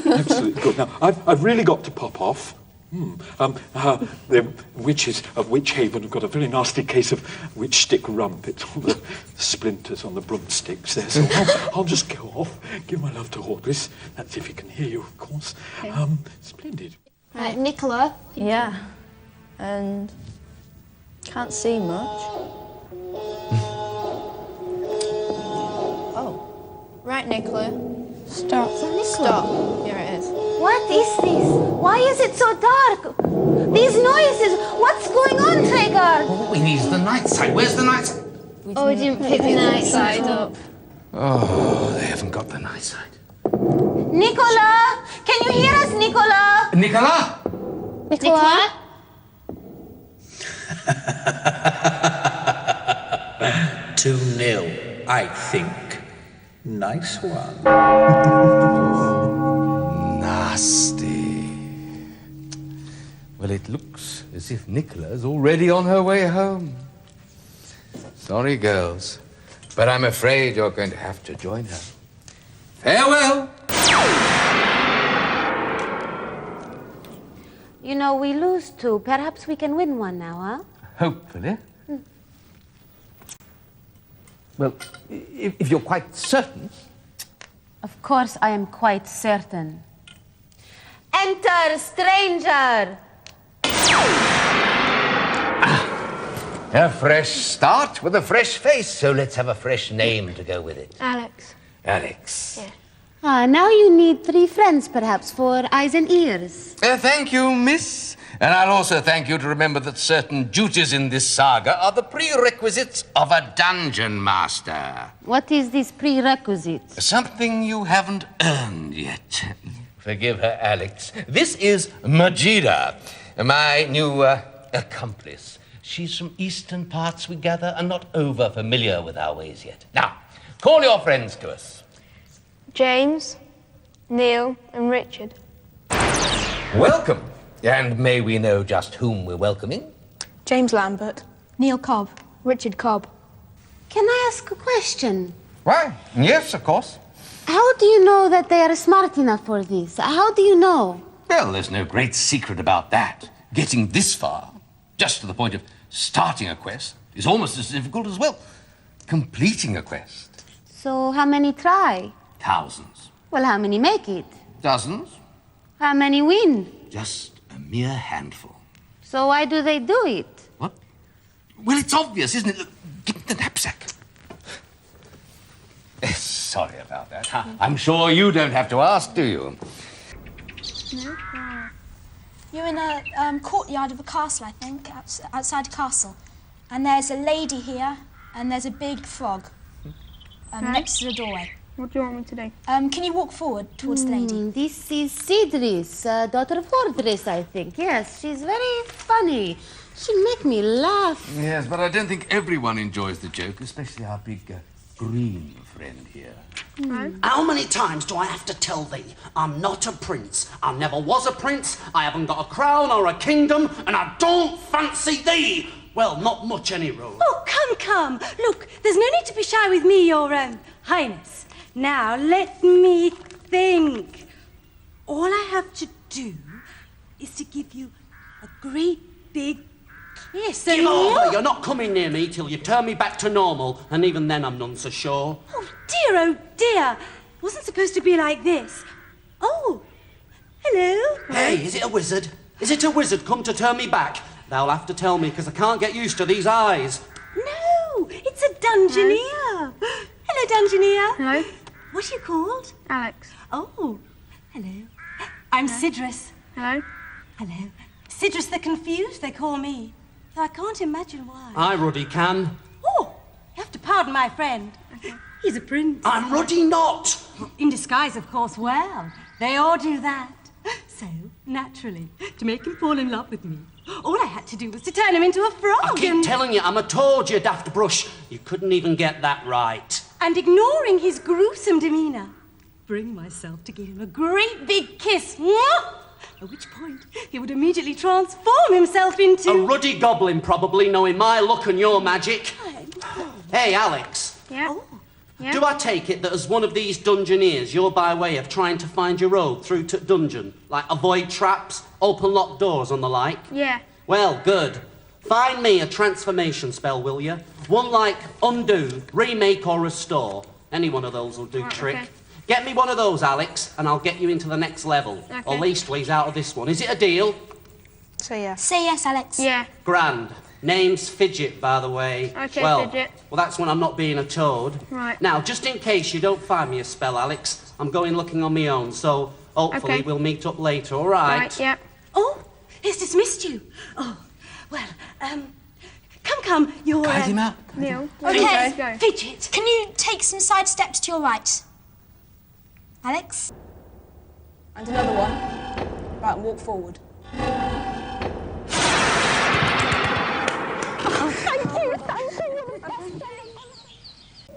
go. Absolutely good. Now, I've really got to pop off. The witches of Witch Haven have got a very nasty case of witch stick rump. It's all the splinters on the broomsticks there. So I'll just go off, give my love to Hortus. That's if he can hear you, of course. Okay. Splendid. Right, Nicola. Yeah. And can't see much. Oh. Right, Nicola. Stop. Stop. Here it is. What is this? Why is it so dark? These noises. What's going on, Traeger? What we need is the night side. Where's the night side? Oh, we didn't pick the night side up. Oh, they haven't got the night side. Nicola! Can you hear us, Nicola? Nicola! Nicola? 2-0, I think. Nice one. Nasty. Well, it looks as if Nicola's already on her way home. Sorry, girls, but I'm afraid you're going to have to join her. Farewell! You know, we lose two. Perhaps we can win one now, huh? Hopefully. Well, if you're quite certain. Of course, I am quite certain. Enter, stranger! A fresh start with a fresh face, so let's have a fresh name to go with it. Alex. Alex. Yeah. Now you need 3 friends, perhaps, for eyes and ears. Thank you, miss. And I'll also thank you to remember that certain duties in this saga are the prerequisites of a dungeon master. What is this prerequisite? Something you haven't earned yet. Forgive her, Alex. This is Majida, my new accomplice. She's from eastern parts, we gather, and not over familiar with our ways yet. Now, call your friends to us. James, Neil, and Richard. Welcome. And may we know just whom we're welcoming? James Lambert. Neil Cobb. Richard Cobb. Can I ask a question? Why, yes, of course. How do you know that they are smart enough for this? How do you know? Well, there's no great secret about that. Getting this far, just to the point of starting a quest, is almost as difficult as, well, completing a quest. So how many try? Thousands. Well, how many make it? Dozens. How many win? Just a mere handful. So why do they do it? What? Well, it's obvious, isn't it? Look, give me the knapsack. Sorry about that. I'm sure you don't have to ask, do you? No. You're in a courtyard of a castle, I think, outside a castle. And there's a lady here, and there's a big frog next to the doorway. What do you want me to do? Can you walk forward towards the lady? This is Sidris, daughter of Hordris, I think. Yes, she's very funny. She'll make me laugh. Yes, but I don't think everyone enjoys the joke, especially our big green friend here. How many times do I have to tell thee? I'm not a prince. I never was a prince. I haven't got a crown or a kingdom, and I don't fancy thee. Well, not much, any road. Oh, come. Look, there's no need to be shy with me, Your Highness. Now, let me think. All I have to do is to give you a great big kiss. Give over! You're not coming near me till you turn me back to normal, and even then I'm none so sure. Oh, dear. It wasn't supposed to be like this. Oh, hello. Hey, is it a wizard? Is it a wizard come to turn me back? Thou'll have to tell me, because I can't get used to these eyes. No, it's a dungeoneer. Hello, dungeoneer. Hello. What are you called? Alex. Oh, hello. I'm Sidris. Hello. Hello. Sidris the Confused, they call me. Though I can't imagine why. I Ruddy can. Oh, you have to pardon my friend. Okay. He's a prince. I'm Ruddy not. In disguise, of course. Well, they all do that. So, naturally, to make him fall in love with me, all I had to do was to turn him into a frog. I keep telling you, I'm a toad, you daft brush. You couldn't even get that right. And ignoring his gruesome demeanour, bring myself to give him a great big kiss. At which point, he would immediately transform himself into... A ruddy goblin, probably, knowing my luck and your magic. Hey, Alex. Yeah? Oh, Yeah. Do I take it that as one of these dungeoneers, you're by way of trying to find your road through to dungeon? Like avoid traps, open locked doors and the like? Yeah. Well, good. Find me a transformation spell, will you? One like undo, remake or restore. Any one of those will do trick. Okay. Get me one of those, Alex, and I'll get you into the next level. Okay. Or leastways out of this one. Is it a deal? Say yes. Say yes, Alex. Yeah. Grand. Name's Fidget, by the way. Okay, well, Fidget. Well, that's when I'm not being a toad. Right. Now, just in case you don't find me a spell, Alex, I'm going looking on my own, so hopefully Okay. we'll meet up later, all right? Right, yeah. Oh, he's dismissed you. Oh, well, come, you're... Guide him out. Neil. Okay. Let's go. Fidget. Can you take some side steps to your right? Alex? And another one. Right, walk forward. Oh, thank you.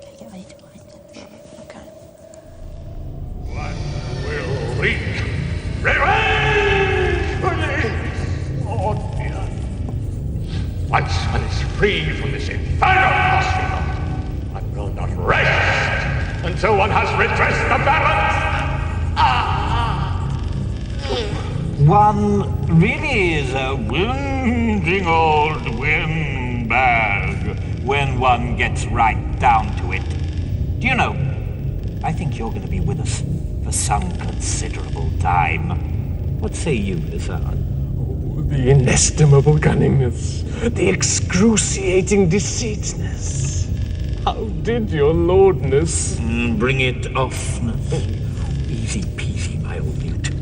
Okay, get ready to write. Okay. One will wreak revenge for this. Oh dear. Once one is free from this infernal hospital, one will not rest until one has redressed the balance. One really is a whinging old windbag when one gets right down to it. Do you know, I think you're going to be with us for some considerable time. What say you, Lizard? The inestimable cunningness, the excruciating deceitness. How did your lordness... Bring it off. Easy peasy, my old newt.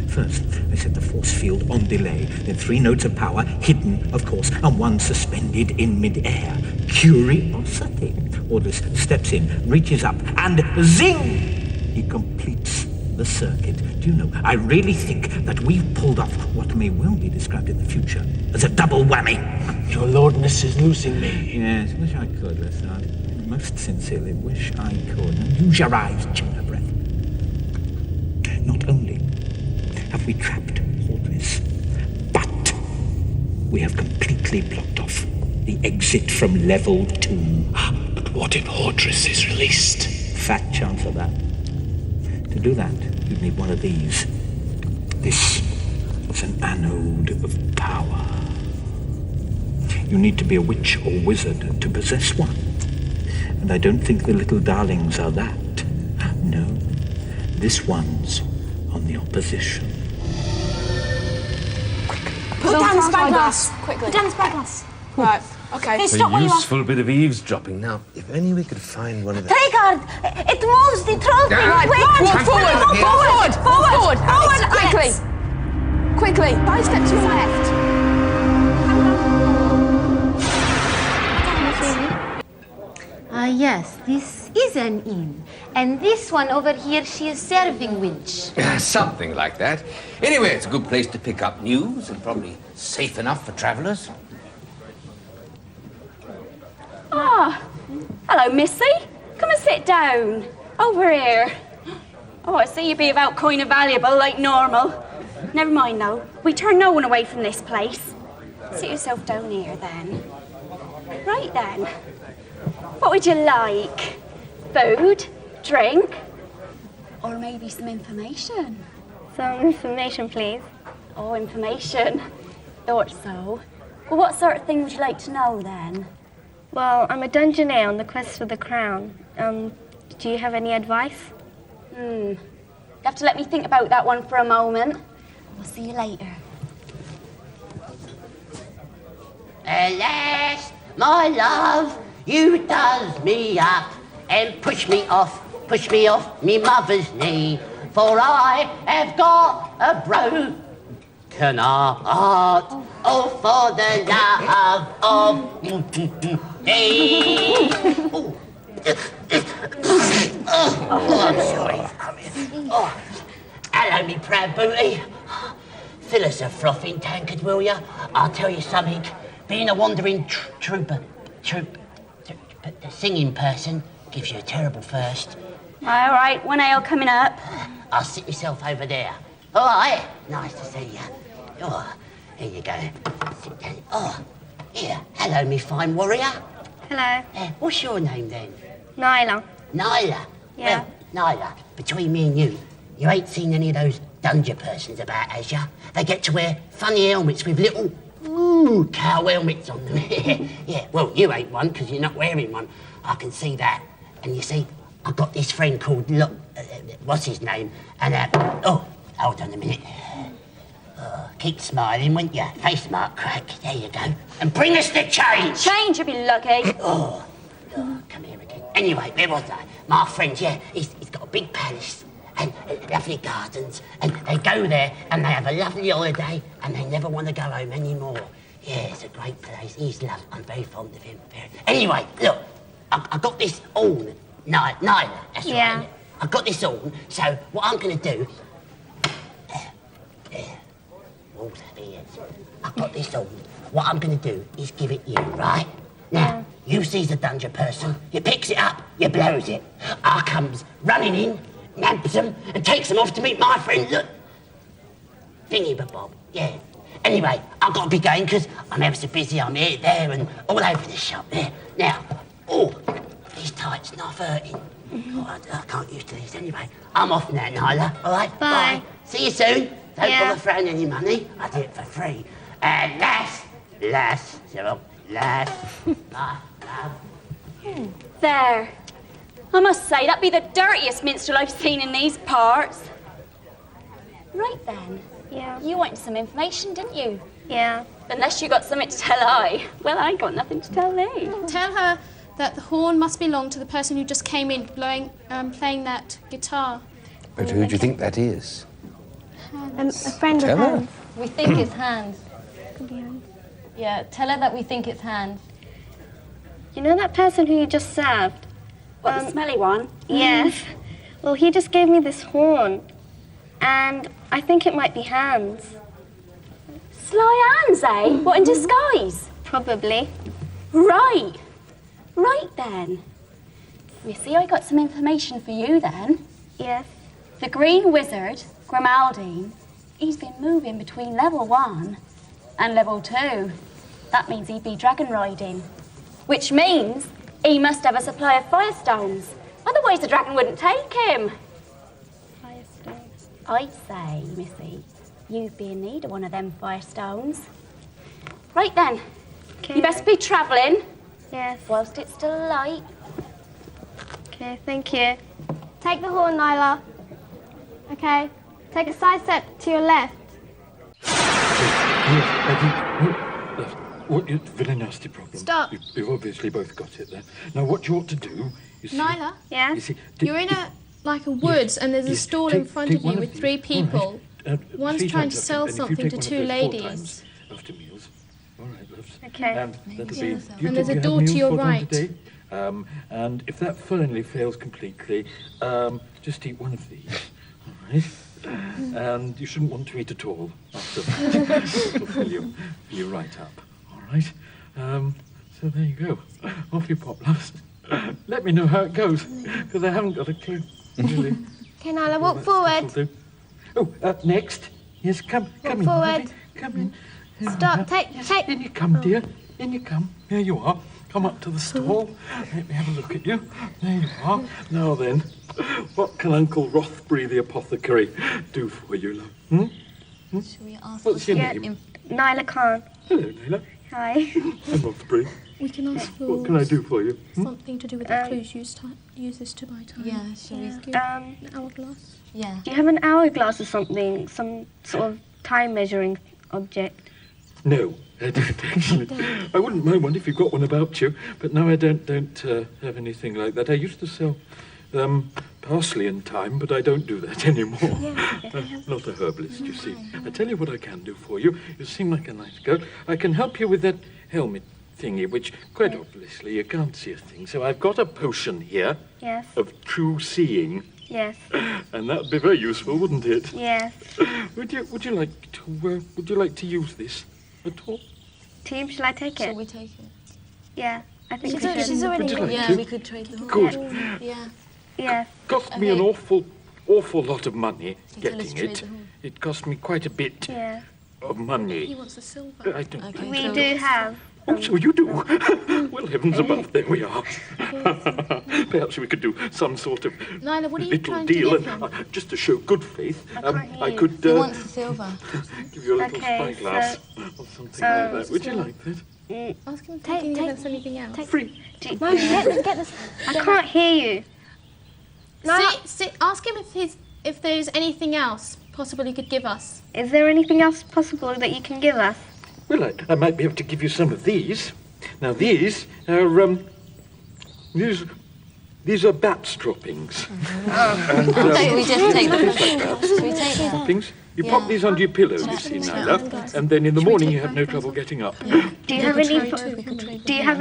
First, I set the force field on delay, then 3 nodes of power, hidden, of course, and 1 suspended in mid-air. Curiosity. Orders steps in, reaches up, and zing! He completes the circuit. Do you know, I really think that we've pulled off what may well be described in the future as a double whammy. Your lordness is losing me. Yes, wish I could, Lissard. Most sincerely, wish I could. Now, use your eyes, Chimney Breath. Not only have we trapped Hordris, but we have completely blocked off the exit from level 2. But what if Hordris is released? Fat chance of that. To do that, you'd need one of these. This is an anode of power. You need to be a witch or wizard to possess one. And I don't think the little darlings are that. No, this one's on the opposition. Put down the spyglass. Quickly. Put down the spyglass. Right, okay. Hey, stop where you are. Useful bit of eavesdropping. Now, if only we could find one of the... Trigard! It moves the troll thing! Right, Quick! walk Forward! Quickly! Quickly! 5 steps to your left. Yes, this is an inn. And this one over here, she is serving winch. Something like that. Anyway, it's a good place to pick up news and probably safe enough for travellers. Ah, hello, Missy. Come and sit down. Over here. Oh, I see you be about kind of valuable, like normal. Never mind, though. We turn no one away from this place. Sit yourself down here, then. Right, then. What would you like? Food? Drink? Or maybe some information? Some information, please. Oh, information. Thought so. Well, what sort of thing would you like to know, then? Well, I'm a dungeoneer on the quest for the crown. Do you have any advice? You have to let me think about that one for a moment. We'll see you later. Alas, my love, you does me up and push me off me mother's knee. For I have got a broken heart, oh, for the love of me. Oh, I'm sorry. Oh, hello, me proud booty. Fill us a frothing tankard, will ya? I'll tell you something. Being a wandering the singing person gives you a terrible thirst. All right, one ale coming up. I'll sit myself over there. All right, nice to see you. Oh, here you go. Sit down. Oh, here. Hello, me fine warrior. Hello. What's your name then? Nyla. Nyla. Yeah. Well, Nyla, between me and you ain't seen any of those Dunger persons about, has ya? They get to wear funny helmets with little, cow helmets on them. Yeah, well, you ain't one, because you're not wearing one. I can see that. And you see, I've got this friend called, what's his name? And, hold on a minute. Keep smiling, won't you? Face mark crack. There you go. And bring us the change. Change, you'll be lucky. Come here again. Anyway, where was I? My friend, yeah, he's got a big palace and lovely gardens, and they go there and they have a lovely holiday and they never want to go home anymore. Yeah, it's a great place. He's lovely. I'm very fond of him. Anyway, look, I got this horn. Nyla, that's right. I got this horn, so what I'm going to do... I've got this horn. What I'm going to do is give it you, right? Now, you sees a Dunger person, you picks it up, you blows it. I comes running in, nabs them, and takes them off to meet my friend, look. Thingy-bob, yeah. Anyway, I've got to be going, because I'm ever so busy. I'm here, there, and all over the shop there. Now, these tights not hurting. I can't use these anyway. I'm off now, Nyla, all right? Bye. See you soon. Don't bother throwing any money. I do it for free. And lass. There. I must say, that'd be the dirtiest minstrel I've seen in these parts. Right then. Yeah. You wanted some information, didn't you? Yeah. Unless you got something to tell I. Well, I got nothing to tell thee. Tell her that the horn must belong to the person who just came in playing that guitar. But who do you think that is? A friend Tell of her. Hans. We think it's Hans. Could be Hans. Yeah, tell her that we think it's Hans. You know that person who you just served? What, the smelly one? Yes. Well, he just gave me this horn, and I think it might be Hans. Sly Hans, eh? What, in disguise? Probably. Right. Right then. You see, I got some information for you then. Yes. The Green Wizard, Grimaldine, he's been moving between level 1 and level 2. That means he'd be dragon riding. Which means he must have a supply of firestones. Otherwise the dragon wouldn't take him. Firestones. I say, Missy, you'd be in need of one of them firestones. Right then. Okay. You best be travelling. Yes. Whilst it's still light. Okay, thank you. Take the horn, Nyla. Okay. Take a side step to your left. What? It's a very nasty problem. Stop. You've obviously both got it there. Now, what you ought to do is... Nyla? Yeah? You see, You're in a woods and there's a stall in front of you with 3 people. One's trying to sell something to 2 ladies. After meals. All right, loves. Okay. And that'll be... And there's a door to your right. Today? And if that finally fails completely, just eat one of these. All right? And you shouldn't want to eat at all after that. It'll fill you right up. All right? So there you go. Off you pop, loves. Let me know how it goes, because I haven't got a clue, really. Okay, Nyla, walk forward. Oh, next. Yes, come in. forward. Lovely. Come in. Stop, take... In you come, dear. In you come. There you are. Come up to the stall. Let me have a look at you. There you are. Now then, what can Uncle Rothbury the apothecary do for you, love? Shall we ask What's your name? Nyla Khan. Hello, Nyla. Hi. I'm Rothbury. We can ask for... What can I do for you? Something to do with the clues. Use this to buy time. Yeah, shall we? An hourglass. Yeah. Do you have an hourglass or something? Some sort of time measuring object? No, I don't actually. I wouldn't mind one if you've got one about you, but no, I don't have anything like that. I used to sell parsley and thyme, but I don't do that anymore. I'm not a herbalist, you see. I tell you what I can do for you. You seem like a nice girl. I can help you with that helmet thingy, which quite obviously you can't see a thing. So I've got a potion here of true seeing. Yes. And that would be very useful, wouldn't it? Yes. Would you like to use this at all? Team, shall I take it? Shall we take it? Yeah, I think we She's should. already... Would you like Yeah, to? we could trade the horn. Good. Yeah. Yeah. Cost me an awful lot of money Tell us getting trade it. the horn. It cost me quite a bit Yeah. of money. He wants the silver. I don't Okay. We do have. Oh, so you do? Well, heavens above, there we are. Perhaps we could do some sort of Nyla, what are you little trying to deal, give him? and just to show good faith, I could He wants the silver. give you a little spyglass or something like that. Would you like that? Ask him if he can give us anything else. Free. No, get this. I can't hear you. Ask him if there's anything else possible he could give us. Is there anything else possible that you can give us? Well, I might be able to give you some of these. Now, these are, these are bats droppings. And, we just take them. things like that. Should we take them? Things. You pop these under your pillow, you see, Nyla, and then in the morning you have no trouble getting up. Do you have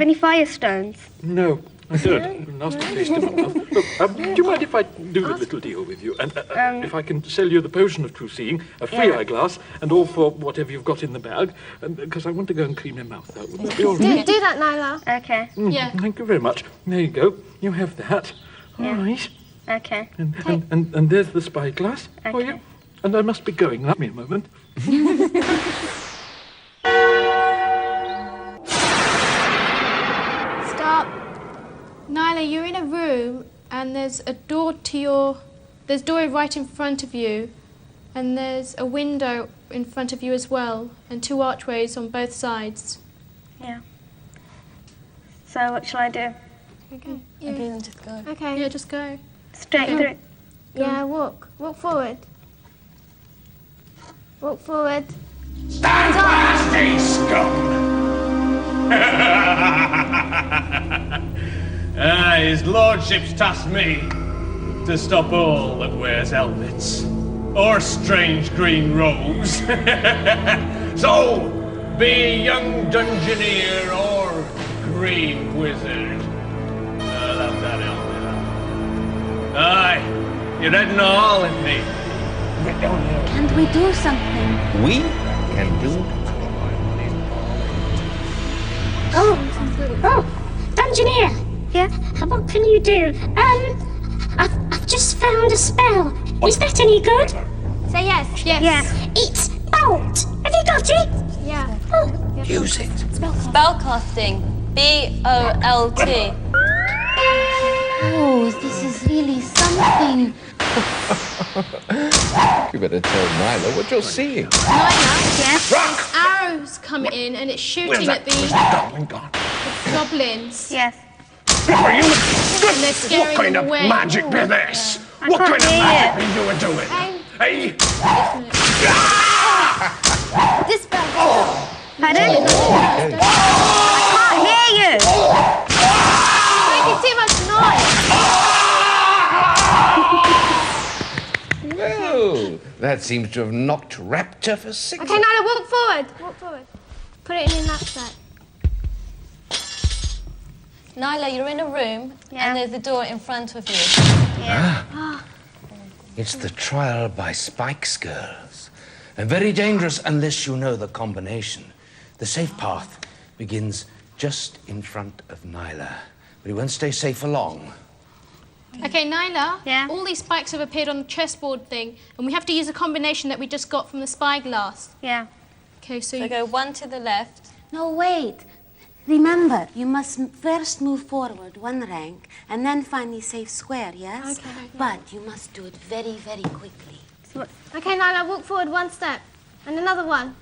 any firestones? No, I don't. Nasty taste in my mouth. Look, do you mind if I do a little deal with you? And if I can sell you the potion of true seeing, a free eyeglass, and all for whatever you've got in the bag, because I want to go and clean my mouth out. Would that be all right? Do that, Nyla. Okay. Yeah. Thank you very much. There you go. You have that. All right. Okay. And there's the spyglass for you. And I must be going. Let me a moment. Stop. Nyla, you're in a room and there's a door there's a door right in front of you and there's a window in front of you as well and 2 archways on both sides. Yeah. So what shall I do? Okay. Okay, then just go. Okay. Yeah, just go. Straight through. Yeah, walk. Walk forward. Walk forward. Stand fast, ye scum! His lordship's tasked me to stop all that wears helmets or strange green robes. So, be a young dungeoneer or green wizard, I'll have that helmet on. Aye, you're heading all with me. Can't we do something? We can do. Oh, Dungeoneer. Yeah? What can you do? I've just found a spell. Is that any good? Say yes. Yes. Yeah. It's Bolt. Have you got it? Yeah. Oh, Use it. Spellcasting. B-O-L-T. Oh, this is really something. You better tell Nyla what you're seeing. Nyla, there's arrows coming in and it's shooting at the goblins. Yes. Are you? And they're scaring What kind them of away. magic be this? I What can't kind of hear magic are you doing? Hey? This spell. Pardon? I can't hear you. Making too much noise. Well, that seems to have knocked Raptor for 6. Okay, Nyla, walk forward. Walk forward. Put it in your knapsack. Nyla, you're in a room and there's a door in front of you. It's the trial by spikes, girls. And very dangerous unless you know the combination. The safe path begins just in front of Nyla, but he won't stay safe for long. Okay, Nyla, all these spikes have appeared on the chessboard thing, and we have to use a combination that we just got from the spyglass. Yeah. Okay, so you go 1 to the left. No, wait. Remember, you must first move forward 1 rank, and then find the safe square, yes? Okay. But you must do it very, very quickly. Okay, Nyla, walk forward 1 step. And another one.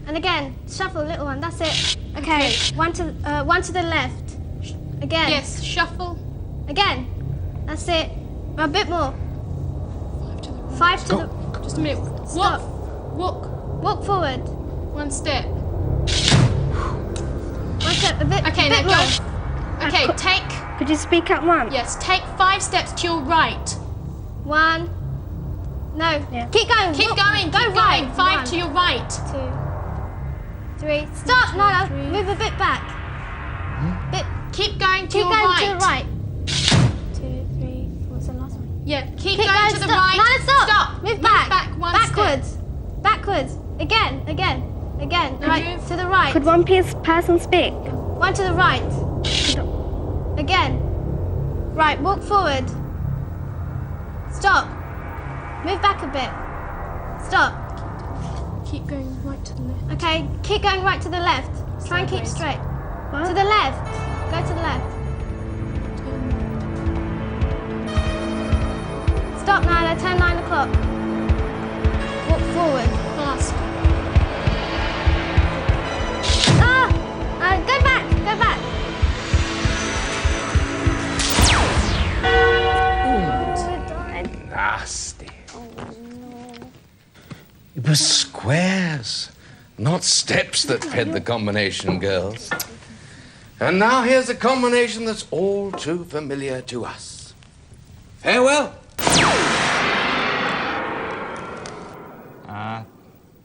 And again, shuffle, little one, that's it. Okay, one to the left. Again. Yes, shuffle. Again. That's it. A bit more. 5 to the... Just a minute. Stop. Walk forward. 1 step. 1 step, a bit Okay, now more. go. Okay, take... Could you speak up once? Yes, take 5 steps to your right. 1. No. Keep going. Keep Walk. going, Go keep right. going. 5 1, to your right. 2, 3. Stop, Nyla. Move a bit back. Keep going to Keep your going right. to the right. 2, 3. What's the last one? Yeah, keep Keep going to the stop. right. Nyla, stop. Stop. Move back. One Backwards. step. Backwards. Again. Right. To the right. Could one person speak? 1 to the right. Again. Right, walk forward. Stop. Move back a bit. Stop. Keep going right to the left. Okay, keep going right to the left. Try and keep straight. What? To the left. Go to the left. Stop, Nyla. Turn 9 o'clock. Walk forward. Fast. Go back. Go back. Nasty. It was squares, not steps that fed the combination girls. And now here's a combination that's all too familiar to us. Farewell.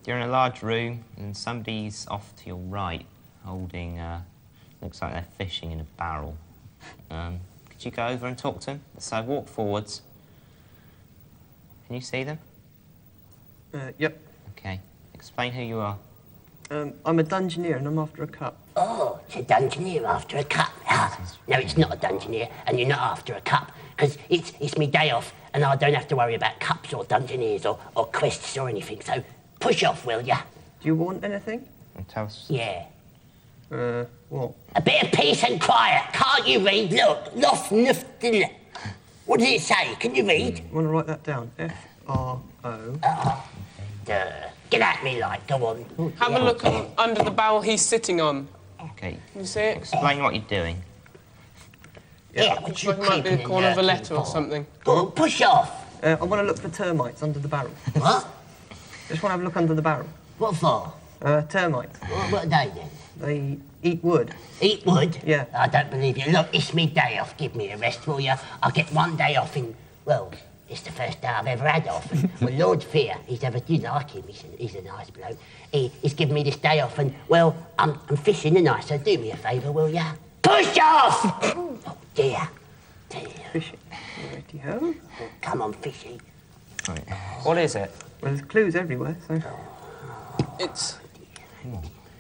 You're in a large room, and somebody's off to your right, holding, looks like they're fishing in a barrel. Could you go over and talk to them? So walk forwards. Can you see them? Yep. Okay. Explain who you are. I'm a dungeoneer and I'm after a cup. Oh, it's a dungeoneer after a cup. No, it's not a dungeoneer, and you're not after a cup, because it's me day off, and I don't have to worry about cups or dungeoneers or quests or anything, so push off, will ya? Do you want anything? Tell us. Yeah. What? A bit of peace and quiet. Can't you read? Look, lost nothing. What does it say? Can you read? Want to write that down? F-R-O. Get at me, like, go on. Have a look under the barrel he's sitting on. Okay. Can you see it? Explain what you're doing. Yeah, Looks like it might be a corner of a letter or something. Go on, push off. I want to look for termites under the barrel. What? Just want to have a look under the barrel. What for? Termites. What are they then? They eat wood. Eat wood? Yeah. I don't believe you. Look, it's me day off. Give me a rest, will you? I'll get one day off in, well, it's the first day I've ever had off. Well, Lord Fear, you like him, he's a nice bloke. He's given me this day off and, well, I'm fishing tonight, so do me a favour, will you? Push off! Oh, dear. Fishing. Righty-ho. Come on, fishy. What is it? Well, there's clues everywhere, so... It's...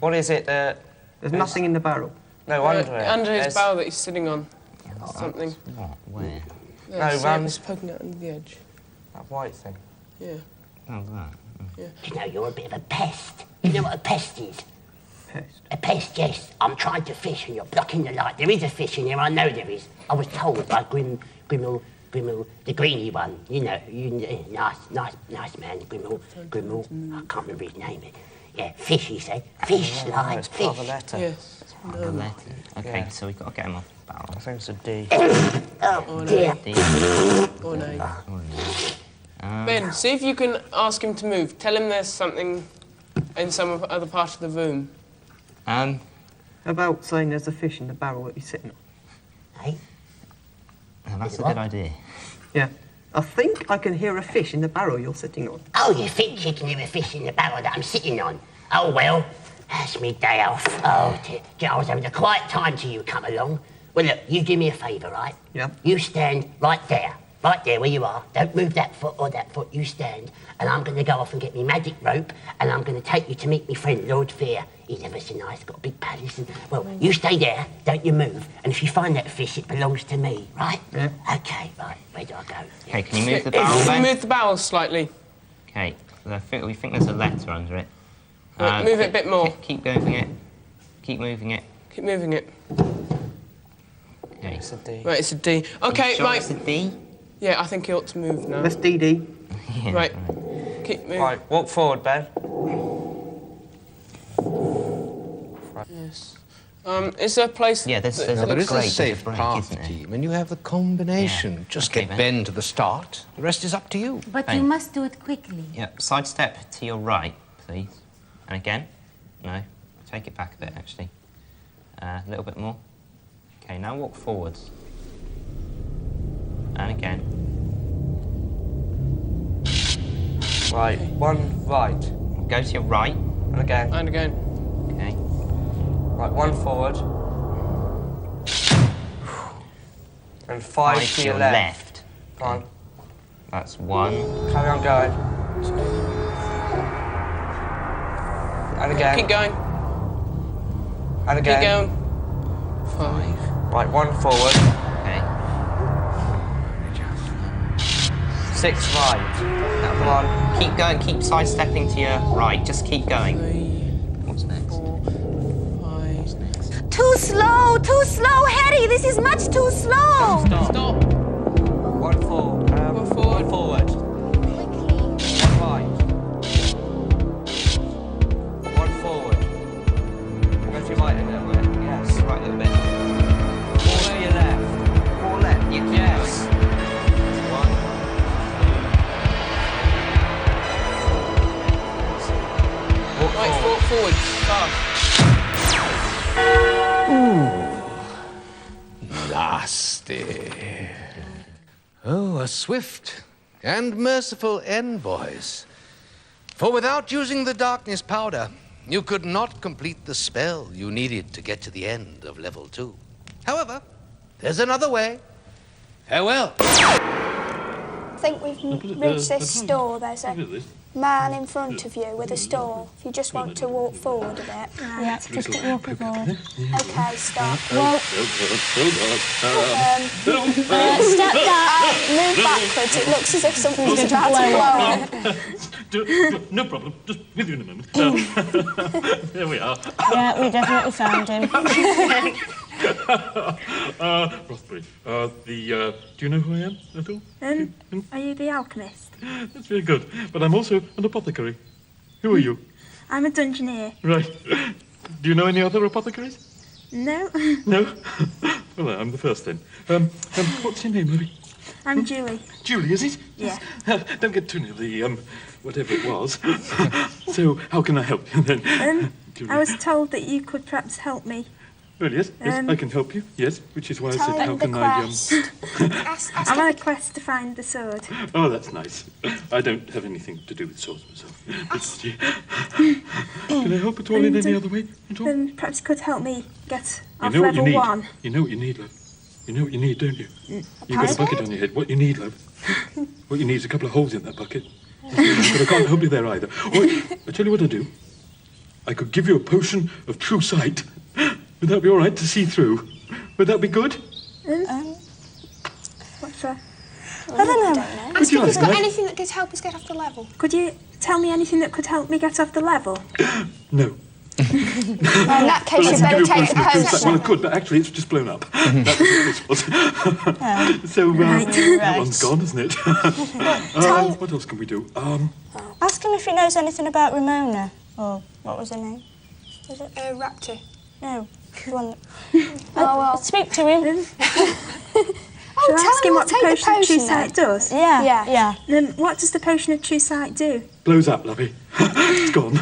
What is it? There's nothing in the barrel. No, under it. Under his There's- barrel that he's sitting on. Something. What? Where? There, No, it's poking out under the edge. That white thing. Yeah. Oh, that. Yeah. You know, you're a bit of a pest. You know what a pest is? Pest? A pest, yes. I'm trying to fish and you're blocking the light. There is a fish in here, I know there is. I was told by Grimmel, the greeny one. You know, nice man, Grimmel. I can't remember his name. Yeah, fish, he said. Fish, like, it's fish. part of a letter. Yes. A letter. Okay, so we've got to get him off the barrel. I think it's a D. Oh, dear. D. Or no. Ben, see if you can ask him to move. Tell him there's something in some other part of the room. How about saying there's a fish in the barrel that he's sitting on? Hey? That's a good idea. Yeah. I think I can hear a fish in the barrel you're sitting on. Oh, you think you can hear a fish in the barrel that I'm sitting on? Oh, well, that's me day off. Oh, dear. I was having a quiet time till you come along. Well, look, you do me a favour, right? Yeah. You stand right there where you are. Don't move that foot or that foot. You stand, and I'm going to go off and get me magic rope, and I'm going to take you to meet me friend, Lord Fear. He's ever so nice, got a big palace, and, well, you stay there, don't you move, and if you find that fish, it belongs to me, right? Yeah. Okay, right, where do I go? Okay, can you move the barrel, Can Ben? you move the barrel slightly? Okay, so we think there's a letter under it. Right, move it a bit more. Keep moving it. Keep moving it. Keep moving it. Okay. It's a D. Right, it's a D. Okay, sure right. It's a D? Yeah, I think he ought to move now. That's DD. Yeah, right. Keep moving. Right, walk forward, Ben. Yes. Is there a place... Yeah, there's Now, a there is a break, safe break, path, isn't there? team, and you have the combination. Just Okay, get Ben. Ben to the start. The rest is up to you. But Ben. you must do it quickly. Yep, sidestep to your right, please. And again. No, take it back a bit, actually. A little bit more. Okay, now walk forwards. And again. Right, one right. Go to your right. And again. And again. Okay. Right, one forward. And five to your left. Go on. That's one. Carry on going. And again. Keep going. And again. Keep going. 5. Right, one forward. Okay. 6 right. Come on, keep going, keep sidestepping to your right. Just keep going. What's next? Too slow, Harry. This is much too slow. Stop. One forward. One forward. One right. One forward. Go to your right a little bit. Yes, right a little bit. 4 to your left. 4 left. Yes. 1. Right, walk forward. Fast. Nasty. Oh, a swift and merciful end, boys. For without using the darkness powder, you could not complete the spell you needed to get to the end of level 2. However, there's another way. Farewell. I think we've reached this door. There's a man in front of you with a stall. If you just want to walk forward a bit. Yeah, just get walking forward. Okay, stop. Well, step down. Move backwards. It looks as if something's about to blow up. No problem. Just with you in a moment. There we are. yeah, we definitely found him. Rothbury, do you know who I am at all? Are you the alchemist? That's very good. But I'm also an apothecary. Who are you? I'm a dungeoneer. Right. Do you know any other apothecaries? No. No? Well, I'm the first then. What's your name, Ruby? I'm Julie. Julie, is it? Yeah. Don't get too near the, whatever it was. So, how can I help you then? I was told that you could perhaps help me. Well, yes, I can help you, yes, which is why I said, how can I'm on a quest to find the sword. Oh, that's nice. I don't have anything to do with swords myself. Can I help at all in any other way at all? Perhaps you could help me get off You know what you level need. 1. You know what you need, love. You know what you need, don't you? You've got a bucket on your head. What you need, love? What you need is a couple of holes in that bucket. But I can't help you there either. I tell you what I'll do. I could give you a potion of true sight. Would that be all right to see through? Would that be good? What's that? I don't know. Ask you if he's like got that? anything that could help us get off the level. Could you tell me anything that could help me get off the level? No. Well, in that case, you better take the potion. Well, I could, but actually it's just blown up. That's what this was. So, that one's gone, isn't it? What else can we do? Ask him if he knows anything about Ramona. Or what was her name? Was it Raptor? No. The one that... well, speak to him. Shall I ask him what the potion of true sight does? Yeah. Then what does the potion of true sight do? Blows up, lovey. It's gone.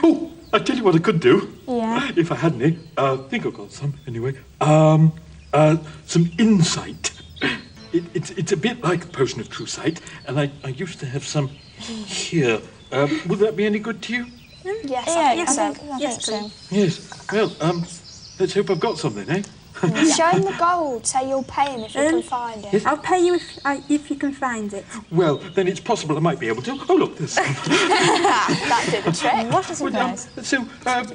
Oh, I tell you what I could do. Yeah. If I had any. I think I've got some anyway. Some insight. It's a bit like the potion of true sight, and I used to have some here. Would that be any good to you? Yes, I think so. Yes. Well, let's hope I've got something, eh? Show him the gold. Say you'll pay him if you can find it. I'll pay you if you can find it. Well, then it's possible I might be able to. Oh, look, there's some. That did the trick. What is it? So,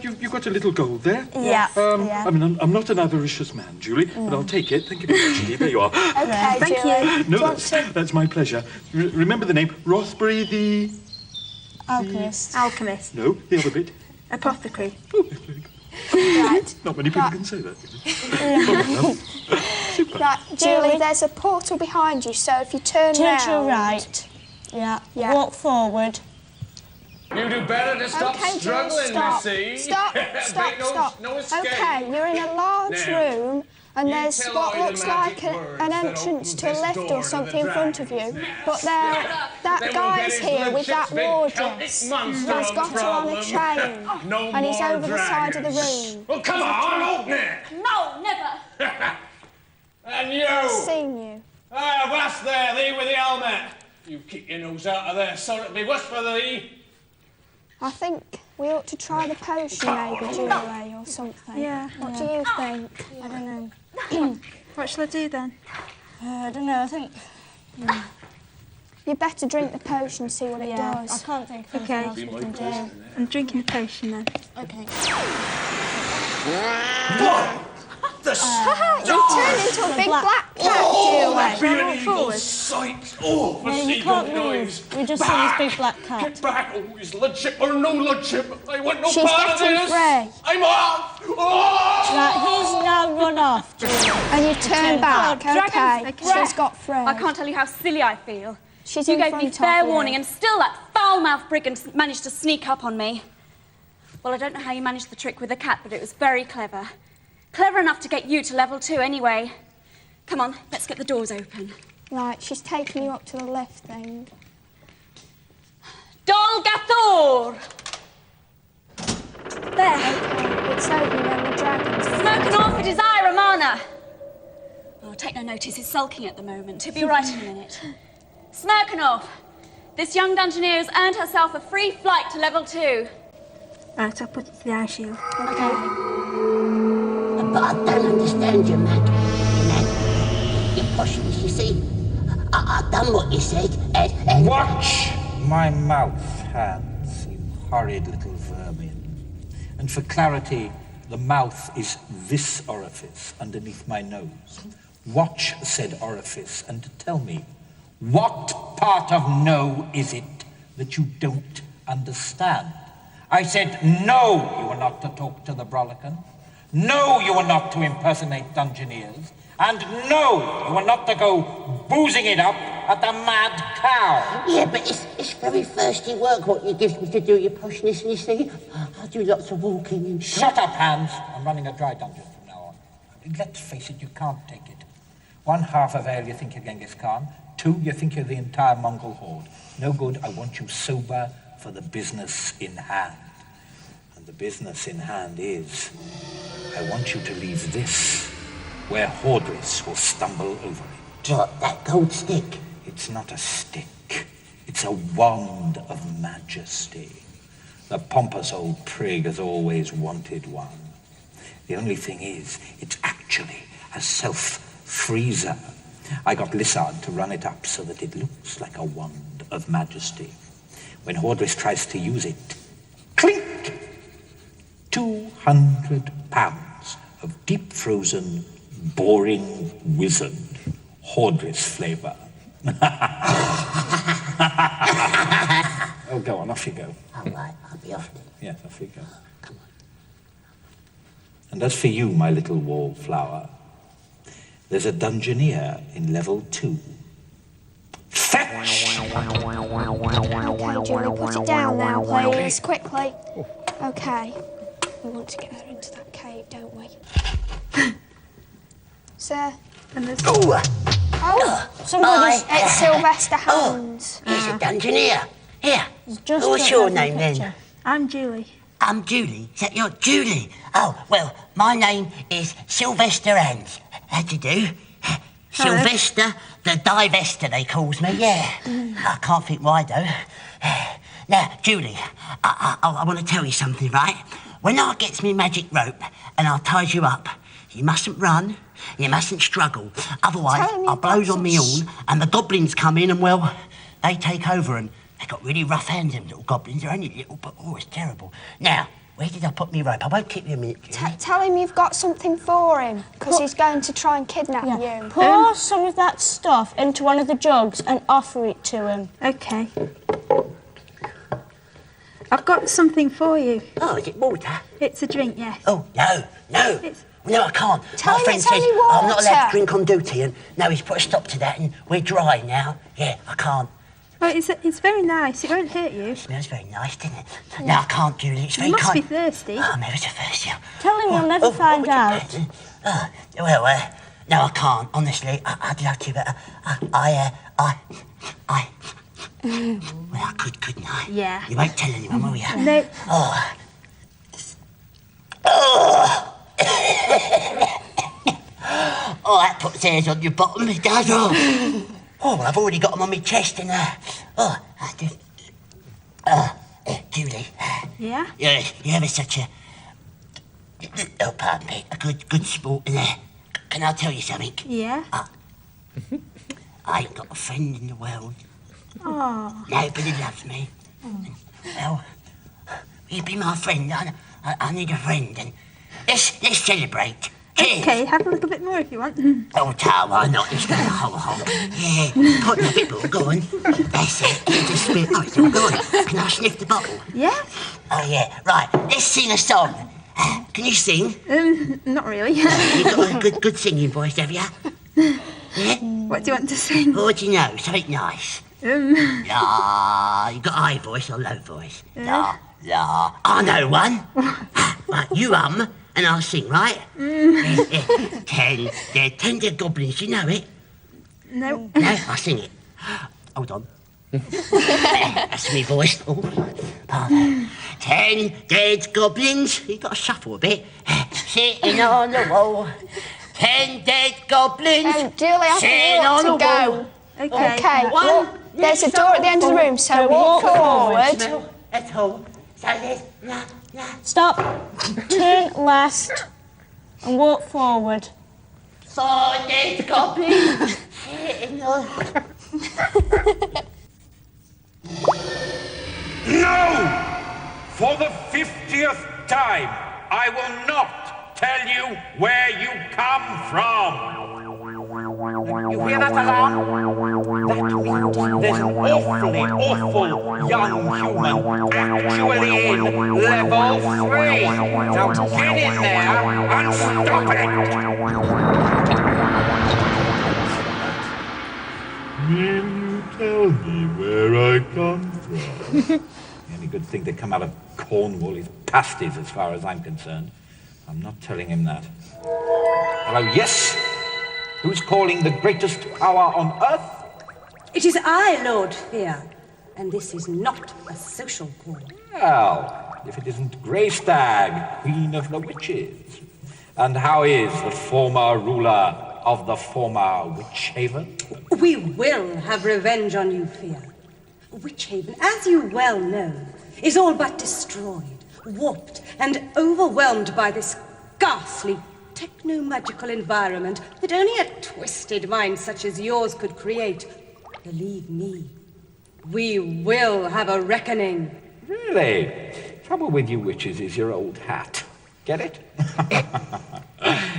you've got a little gold there? Yeah. I mean, I'm not an avaricious man, Julie, but I'll take it. Thank you very much indeed. There you are. Okay, Thank Julie. No, that's my pleasure. Remember the name, Rothbury the... Alchemist. Alchemist. No, the other bit. Apothecary. Oh, that's very good. Right. Not many people can say that. Right, Julie, there's a portal behind you, so if you turn Turn round... to your right. Yeah. Walk forward. You do better to stop Okay, Julie, struggling, stop. Missy. Stop. No escape. Okay, you're in a large Now, room, and you there's tell what all looks the like magic words an that entrance to open a this left door or to something in the front of you. dragon's But that Then we'll guy's get his here with that lordship's big war Celtic dress. monster He's on got her on a problem. chain, No and he's more over the side of the dragons. room. Well, come on, open it. No, never. And you. Seen you. Ah, what's there, thee with the helmet? You keep your nose out of there, so it'll be worse for thee. I think we ought to try the potion, maybe, Julie, or something. Yeah. What do you think? I don't know. What shall I do then? I don't know, I think... You better drink the potion, see what it does. I can't think of Okay. anything else we can do. I'm drinking the potion then. Okay. The You turned into a big black cat. Oh, that'd be Run an evil forward. sight. Oh, for No, you seagull can't noise. move. We just see this big black cat. Get back. Oh, his lordship or no lordship. I want no She's part of getting this. free. I'm off. Oh! Right, he's now run off, Julie. And you turn back. Dragons, Okay. She's got Fred. I can't tell you how silly I feel. She's you in gave me front of fair you. warning, and still that foul-mouthed brigand managed to sneak up on me. Well, I don't know how you managed the trick with the cat, but it was very clever. Clever enough to get you to level 2 anyway. Come on, let's get the doors open. Right, she's taking you up to the left thing. Dolgathor! There. Okay, it's open and the dragon's Smoking off for desire, Amana. Oh, take no notice, he's sulking at the moment. He'll be right in a minute. Smirkanov, this young dungeoneer has earned herself a free flight to level 2. Right, I'll put it to the eye shield. Okay. But I don't understand you, Mag. You're poshness, you see. I've done what you said, and... Watch my mouth, Hans, you horrid little vermin. And for clarity, the mouth is this orifice underneath my nose. Watch said orifice and tell me, what part of no is it that you don't understand? I said, no, you are not to talk to the Brolican. No, you are not to impersonate dungeoneers. And no, you are not to go boozing it up at the Mad Cow. Yeah, but it's very thirsty work what you give me to do, your poshness, and you see. I do lots of walking and... Shut up, Hans. I'm running a dry dungeon from now on. Let's face it, you can't take it. 1 half of ale, you think you're Genghis Khan. 2, you think you're the entire Mongol horde. No good, I want you sober for the business in hand. And the business in hand is, I want you to leave this where Hordris will stumble over it. What, that gold stick? It's not a stick. It's a wand of majesty. The pompous old prig has always wanted one. The only thing is, it's actually a self-freezer. I got Lissard to run it up so that it looks like a wand of majesty. When Hordris tries to use it, clink! 200 pounds of deep-frozen, boring wizard Hordris flavour. Oh, go on, off you go. All right, I'll be off then. Yes, off you go. Come on. And as for you, my little wallflower, there's a dungeoneer in level 2. Fetch! Okay, Julie, put it down now, please, quickly. Okay. We want to get her into that cave, don't we? Sir? And there's... Oh, somebody's... It's Sylvester Hans. He's a dungeoneer. Here, Just what's put your that in name the then? picture. I'm Julie. I'm Julie. Is that your Julie? Oh, well, my name is Sylvester Hans. How do you do? Sylvester the Divester, they calls me, yeah. I can't think why, though. Now, Julie, I want to tell you something, right? When I gets me magic rope and I ties you up, you mustn't run, you mustn't struggle. Otherwise, I blows on me horn and the goblins come in and, well, they take over and they got really rough hands, them little goblins. They're only little, but, oh, it's terrible. Now, where did I put me rope? I won't keep you a minute, Julie. Tell him you've got something for him, because he's going to try and kidnap you. Pour some of that stuff into one of the jugs and offer it to him. Okay. I've got something for you. Oh, is it water? It's a drink, yes. Oh, no. No, I can't. Tell My him friend it's says only I'm not allowed water. to drink on duty, and now he's put a stop to that, and we're dry now. Yeah, I can't. Well, it's very nice. It won't hurt you. It smells very nice, doesn't it? No, I can't, Julie. It's very You must be kind. thirsty. Oh, I'm ever so thirsty. Tell him you'll never find out. Well, no, I can't. Honestly, I'd love to, but well, I could, couldn't I? Yeah. You won't tell anyone, will you? No. Oh. Oh, that puts hairs on your bottom, it does. Oh, well, I've already got them on my chest, and I just... Julie. Yeah? You're ever such a... Oh, pardon me, a good sport in there. Can I tell you something? Yeah? I ain't got a friend in the world. Oh. Nobody loves me. Well, will you be my friend? I need a friend, and let's celebrate. Okay, have a little bit more if you want. Oh, why not? Just go whole. Yeah, put a bit more, go on. That's it. Just spit. Oh, it's all gone. Can I sniff the bottle? Yeah? Oh, yeah. Right, let's sing a song. Can you sing? Not really. You've got a good singing voice, have you? Yeah? What do you want to sing? What do you know? Something nice. La. You got high voice or low voice? La. I know one. Right, you and I'll sing, right? 10 dead goblins, you know it? No. No, I'll sing it. Hold on. That's me voice. Oh, pardon. 10 dead goblins. You've got to shuffle a bit. Sitting on the wall. 10 dead goblins. Julie, I think you ought to go. Okay. Well, there's a door at the end of the room, so walk forward. That's all. So there's... Stop. Turn left and walk forward. 4 dead goblins. Sitting on... No! For the 50th time, I will not tell you where you come from. You hear that alarm? That means there's an awful young human actually in level 3. Now get in there and stop it! Will you tell me where I come from? The only good thing to come out of Cornwall is pasties, as far as I'm concerned. I'm not telling him that. Hello, yes? Who's calling the greatest power on Earth? It is I, Lord Fear, and this is not a social call. Well, if it isn't Greystag, Queen of the Witches. And how is the former ruler of the former Witchhaven? We will have revenge on you, Fear. Witchhaven, as you well know, is all but destroyed, warped, and overwhelmed by this ghastly techno-magical environment that only a twisted mind such as yours could create. Believe me, we will have a reckoning. Really? Trouble with you witches is your old hat. Get it?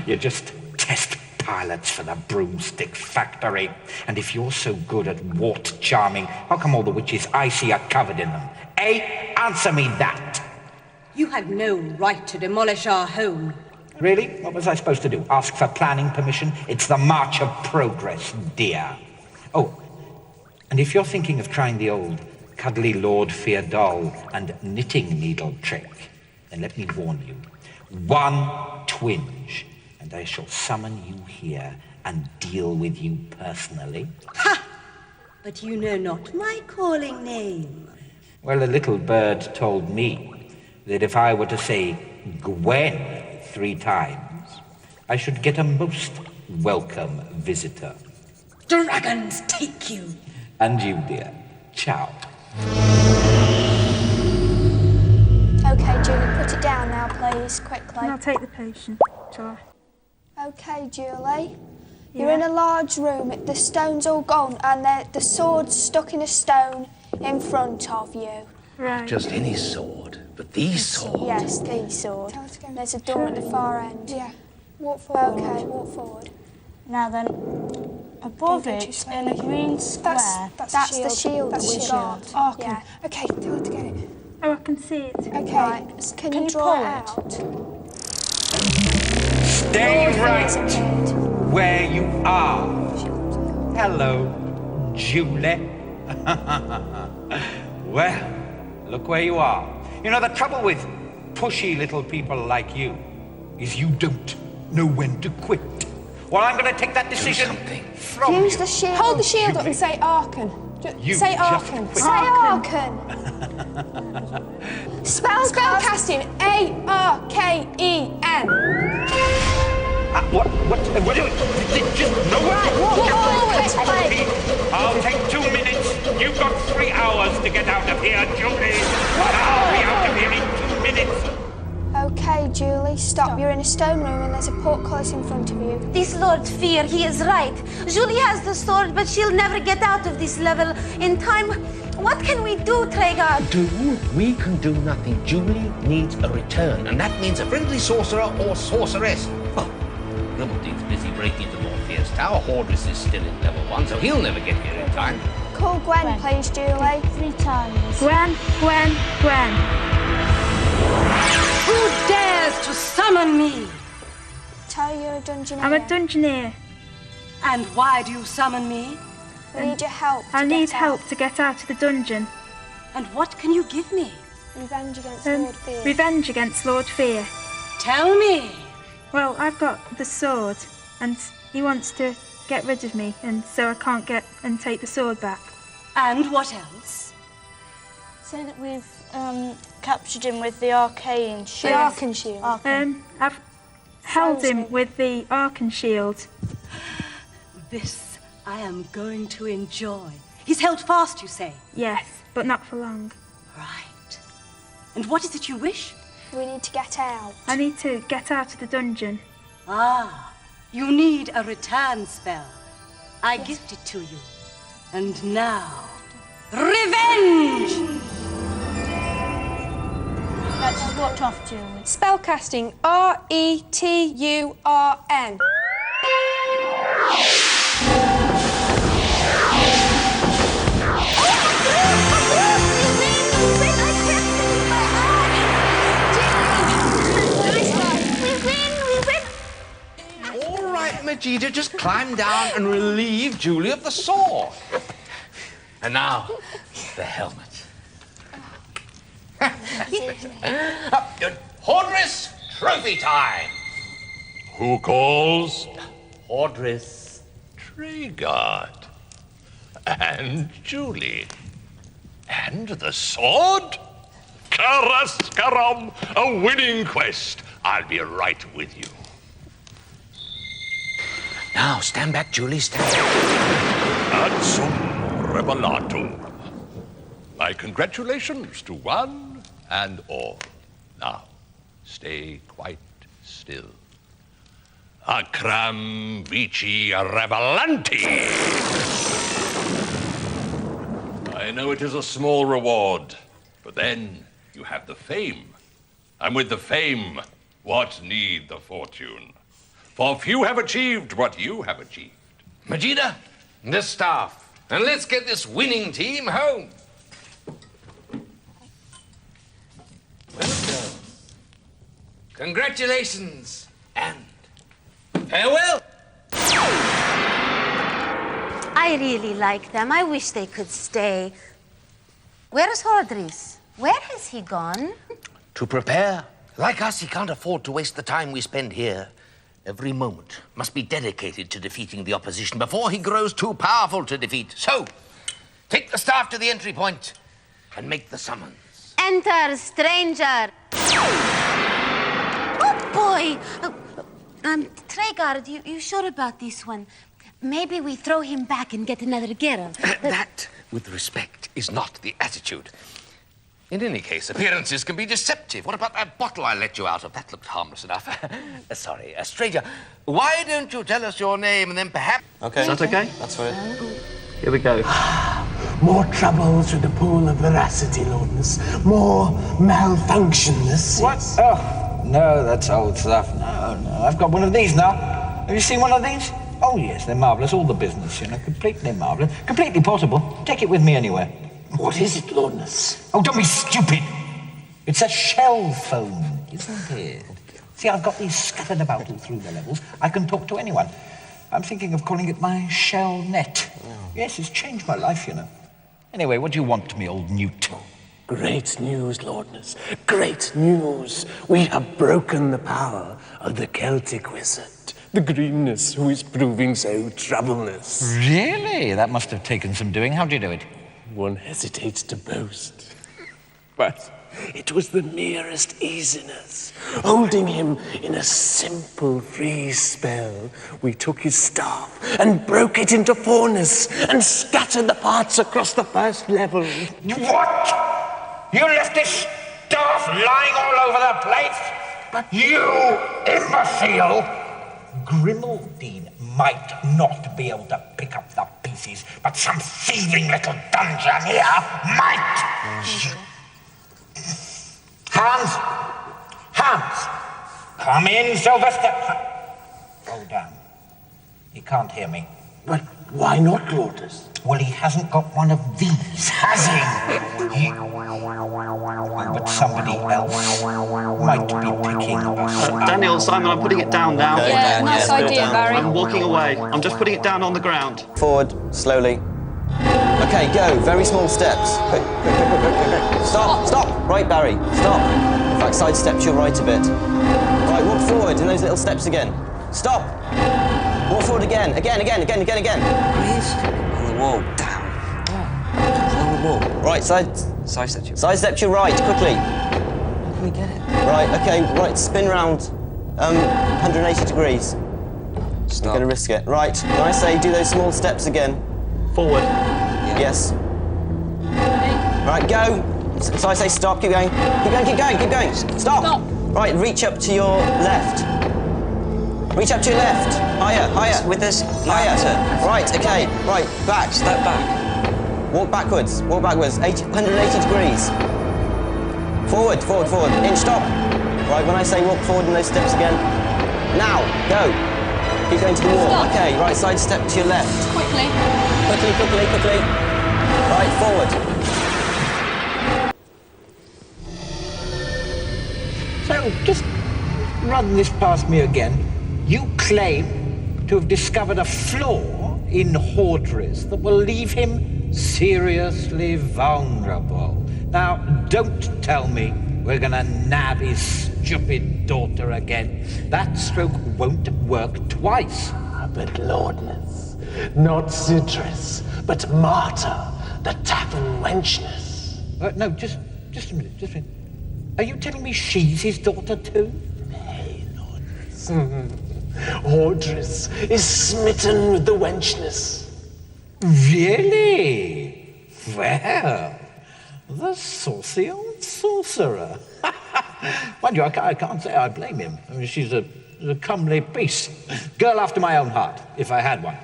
You're just test pilots for the broomstick factory. And if you're so good at wart charming, how come all the witches I see are covered in them? Eh? Answer me that. You had no right to demolish our home. Really? What was I supposed to do? Ask for planning permission? It's the march of progress, dear. Oh, and if you're thinking of trying the old cuddly Lord Fear doll and knitting needle trick, then let me warn you. One twinge, and I shall summon you here and deal with you personally. Ha! But you know not my calling name. Well, a little bird told me that if I were to say Gwen 3 times, I should get a most welcome visitor. Dragons take you. And you, dear. Ciao. Okay, Julie, put it down now, please, quickly. I'll take the potion, shall I? Okay, Julie. You're in a large room. The stone's all gone, and the sword's stuck in a stone in front of you. Right. Just any sword, but the sword. Yes, the sword. There's a door at the far end. Yeah. Walk forward. Okay, walk forward. Now then, above it, in a green square. That's the shield that we got. Oh, yeah. Okay, tell her to get it. Oh, I can see it. Okay, right. Can you draw it out? Stay right where you are. Hello, Julie. Well, look where you are. You know, the trouble with pushy little people like you is you don't know when to quit. Well, I'm going to take that decision from you. Use the shield. Hold the shield up and say Arkan. You say just Arkan. quit. Say Arkan. Spell casting. A-R-K-E-N. What do you... Just no I'll take 2 minutes. You've got 3 hours to get out of here, Julie. But I'll be out of here in 2 minutes. Okay, Julie, stop. You're in a stone room and there's a portcullis in front of you. This Lord Fear, he is right. Julie has the sword, but she'll never get out of this level in time. What can we do, Traegar? We can do nothing. Julie needs a return, and that means a friendly sorcerer or sorceress. Oh, Gribbledee's busy breaking into Morpheus Tower. Hordris is still in level 1, so he'll never get here in time. Call Gwen, please, Julie. 3 times. Gwen, Gwen, Gwen. Who dares to summon me? Tell you're a dungeoneer. I'm a dungeoneer. And why do you summon me? We need your help. I need help to get out of the dungeon. And what can you give me? Revenge against Lord Fear. Revenge against Lord Fear. Tell me. Well, I've got the sword, and he wants to get rid of me, and so I can't get and take the sword back. And what else? Say that we've captured him with the arcane shield. The arcane shield. I've held him with the Arcan shield. This I am going to enjoy. He's held fast, you say? Yes, but not for long. Right. And what is it you wish? We need to get out. I need to get out of the dungeon. Ah, you need a return spell. I gift it to you. And now, revenge! That's what off, Julie. Spellcasting, R-E-T-U-R-N. All right, Majida, just climb down and relieve Julie of the sword. And now, the helmet. Hordris, trophy time! Who calls? Hordris. Treguard. And Julie. And the sword? Karaskaram, a winning quest. I'll be right with you. Now, stand back, Julie, stand back. Adsum revelatum. My congratulations to one and all. Now, stay quite still. Acram vici revelanti. I know it is a small reward, but then you have the fame. And with the fame, what need the fortune? For few have achieved what you have achieved. Majida, this staff, and let's get this winning team home. Well done. Congratulations and farewell. I really like them. I wish they could stay. Where's Hordris? Where has he gone? To prepare. Like us, he can't afford to waste the time we spend here. Every moment must be dedicated to defeating the opposition before he grows too powerful to defeat. So, take the staff to the entry point and make the summons. Enter, stranger. Oh, boy. Treguard, you sure about this one? Maybe we throw him back and get another girl. That, with respect, is not the attitude. In any case, appearances can be deceptive. What about that bottle I let you out of? That looked harmless enough. Sorry, stranger, why don't you tell us your name and then perhaps... Okay. Is that okay? That's fine. Here we go. More troubles with the pool of veracity, Lordness. More malfunctionness. What? Oh, no, that's old stuff. No, I've got one of these now. Have you seen one of these? Oh, yes, they're marvellous. All the business, you know, completely marvellous. Completely portable. Take it with me anywhere. What is it, Lordness? Oh, don't be stupid. It's a shell phone, isn't it? See, I've got these scattered about all through the levels. I can talk to anyone. I'm thinking of calling it my shell net. Yes, it's changed my life, you know. Anyway, what do you want, me old newt? Great news, Lordness. Great news. We have broken the power of the Celtic wizard. The greenness who is proving so troubleless. Really? That must have taken some doing. How'd you do it? One hesitates to boast. But it was the merest easiness. Holding him in a simple freeze spell, we took his staff and broke it into fourness and scattered the parts across the first level. What? You left this staff lying all over the place? But you imbecile! Grimaldine might not be able to pick up the pieces, but some thieving little dungeoneer might! Hans! Come in, Sylvester! Hold on. can't hear me. But why not, Lotus? Well, he hasn't got one of these, has he? But somebody else might be picking us. Daniel, Simon, I'm putting it down now. Okay. Yeah, nice idea, Barry. I'm walking away. I'm just putting it down on the ground. Forward, slowly. Okay, go. Very small steps. Quick. Stop, stop. Right, Barry, stop. In fact, sidestep to your right a bit. Right, walk forward in those little steps again. Stop. Walk forward again. Again. Please. On the wall. Down. It's on the wall. Right, Sidestep to your sidestep to your right, quickly. How can we get it? Right, okay, right, spin round 180 degrees. Stop. You're gonna risk it. Right, when I say do those small steps again. Forward. Yes. Right, go. So I say stop, keep going. Keep going. Stop. Right, reach up to your left. Reach up to your left. Higher. With this Higher. Right, okay. Right, back. Step back. Walk backwards. 180 degrees. Forward. In, stop. Right, when I say walk forward in those steps again. Now, go. Keep going to the wall. Stop. Okay, right, side step to your left. Quickly. Quickly. Right, forward. So, just run this past me again. You claim to have discovered a flaw in Hordris that will leave him seriously vulnerable. Now, don't tell me we're gonna nab his stupid daughter again. That stroke won't work twice. But Lordness, not Citrus, but Marta, the tavern wenchess. No, just a minute. Are you telling me she's his daughter too? Nay, Lordness. Hordris is smitten with the wenchness. Really? Well, the saucy old sorcerer. Mind you, I can't say I blame him. I mean, she's a comely piece. Girl after my own heart, if I had one,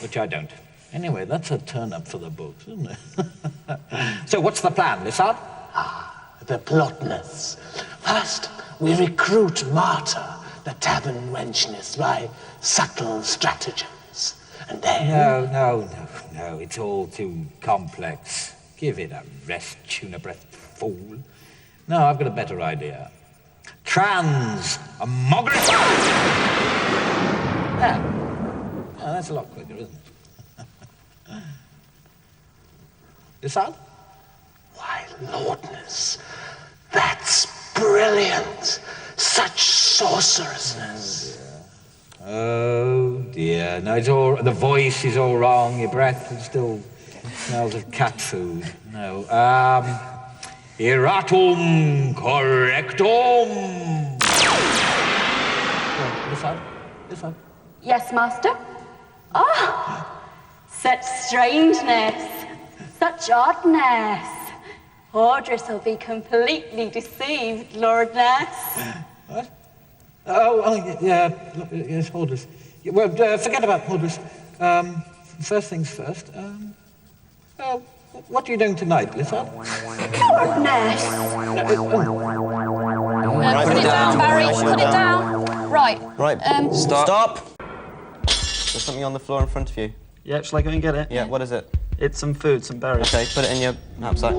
which I don't. Anyway, that's a turn-up for the books, isn't it? So what's the plan, Lissard? The plotness. First, we recruit Marta, the tavern wenchess, by subtle stratagems. And then... No, it's all too complex. Give it a rest, tuna-breathed fool. No, I've got a better idea. Transmogrify! Yeah. Oh, that's a lot quicker, isn't it? Lissard? Why, Lordness, that's brilliant. Such sorcerousness. Oh dear. No, it's all. The voice is all wrong. Your breath still smells of cat food. No. Erratum correctum. Listen. Yes, master? Ah, such strangeness, such oddness. Hordris will be completely deceived, Lordness. What? Yes, Hordris. Well, forget about Hordris. First things first. What are you doing tonight, Lissard? Goodness! Put it down, Barry. Put it down. Right. Stop. There's something on the floor in front of you. Yeah, shall I go and get it? Yeah, what is it? It's some food, some berries. Okay, put it in your knapsack.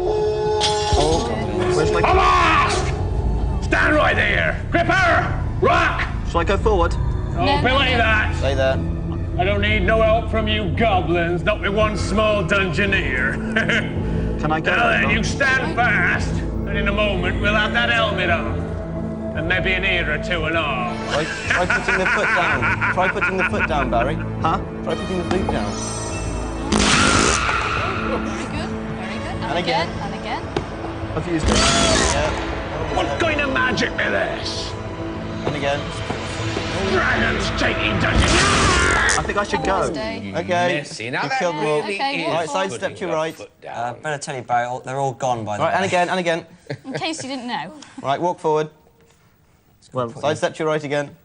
Where's my... Avast! Stand right there! Gripper! Rock! Shall I go forward? Don't be like that! Stay there. I don't need no help from you goblins, not with one small dungeoneer. Can I go? Now then, you stand fast, and in a moment we'll have that helmet on. And maybe an ear or two and all. Try putting the foot down. Try putting the foot down, Barry. Huh? Try putting the boot down. Very good. And again. I've used it. Yeah. What kind of magic is this? And again. Dragons taking dungeons. I think I should go. Okay. You killed them all. Right, side step to your right. Better tell you, Barry, they're all gone by the way. Right, and again. In case you didn't know. Right, walk forward. Well, side step to your right again.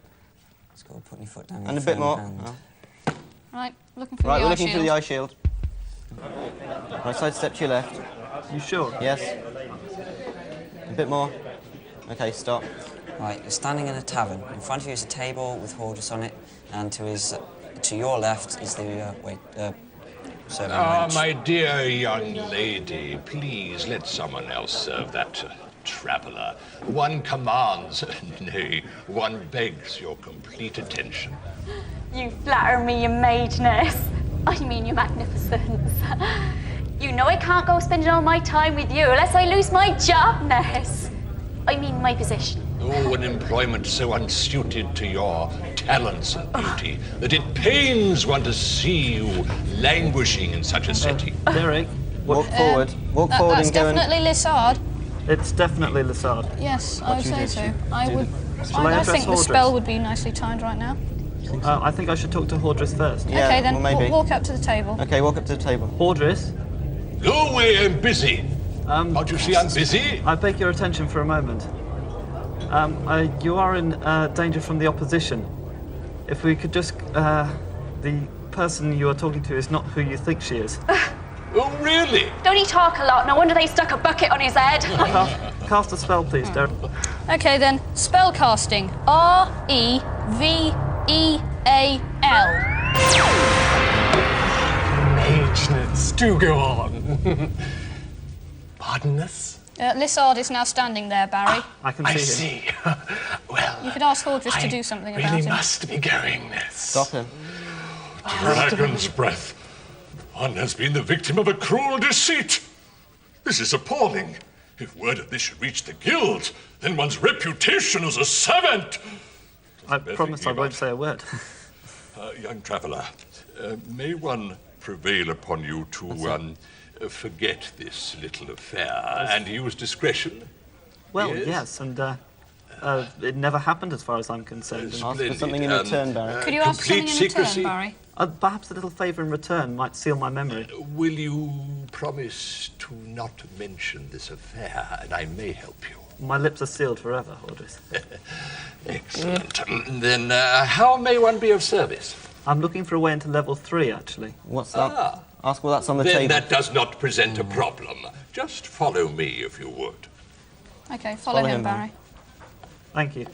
Let's go put your foot down. And a bit more. Right, looking for Right, the we're eye looking shield. through the eye shield. Right, side step to your left. You sure? Yes. A bit more. Okay, stop. Right, you're standing in a tavern. In front of you is a table with Hordris on it, and to his to your left is the serving Ah, wench. my dear young lady, please let someone else serve that traveller. One commands, nay, one begs your complete attention. You flatter me, your maideness. I mean, your magnificence. You know I can't go spending all my time with you unless I lose my jobness. I mean, my position. Oh, an employment so unsuited to your talents and beauty that it pains one to see you languishing in such a setting. Derek, Walk forward. Walk forward That's and go and... definitely Lissard. it's definitely Lissard. Yes, I What would do you say do? so. Do I you- would. Shall I I address think the Hordris? spell would be nicely timed right now. I think I should talk to Hordris first. Yeah, Okay, then well, maybe. walk up to the table. Okay, walk up to the table. Hordris? Go away, I'm busy. Can't you see I'm busy? I beg your attention for a moment. You are in danger from the opposition. If we could just... the person you are talking to is not who you think she is. Oh, really? Don't he talk a lot? No wonder they stuck a bucket on his head. Cast a spell, please, Derek. Okay, then spell casting. R-E-V-E-A-L. Mageness, do go on. Pardon us? Lissard is now standing there, Barry. I can I see him. see. Well, You could ask Hordris to I do something about really him. must be going, miss. Stop him. Dragon's breath. One has been the victim of a cruel deceit. This is appalling. If word of this should reach the guild, then one's reputation as a servant. I promise I won't say a word. Young traveller, may one prevail upon you to forget this little affair and use discretion? Well, Yes? yes, and it never happened as far as I'm concerned. Ask for something in return, Barry. Could you ask for something complete in return, secrecy. Barry? Perhaps a little favour in return might seal my memory. Will you promise to not mention this affair, and I may help you? My lips are sealed forever, Hordris. Excellent. Then how may one be of service? I'm looking for a way into level 3, actually. What's that? Ask well, that's on the Then table. that does not present a problem. Just follow me, if you would. Okay, follow Follow him, him, Barry. Thank you.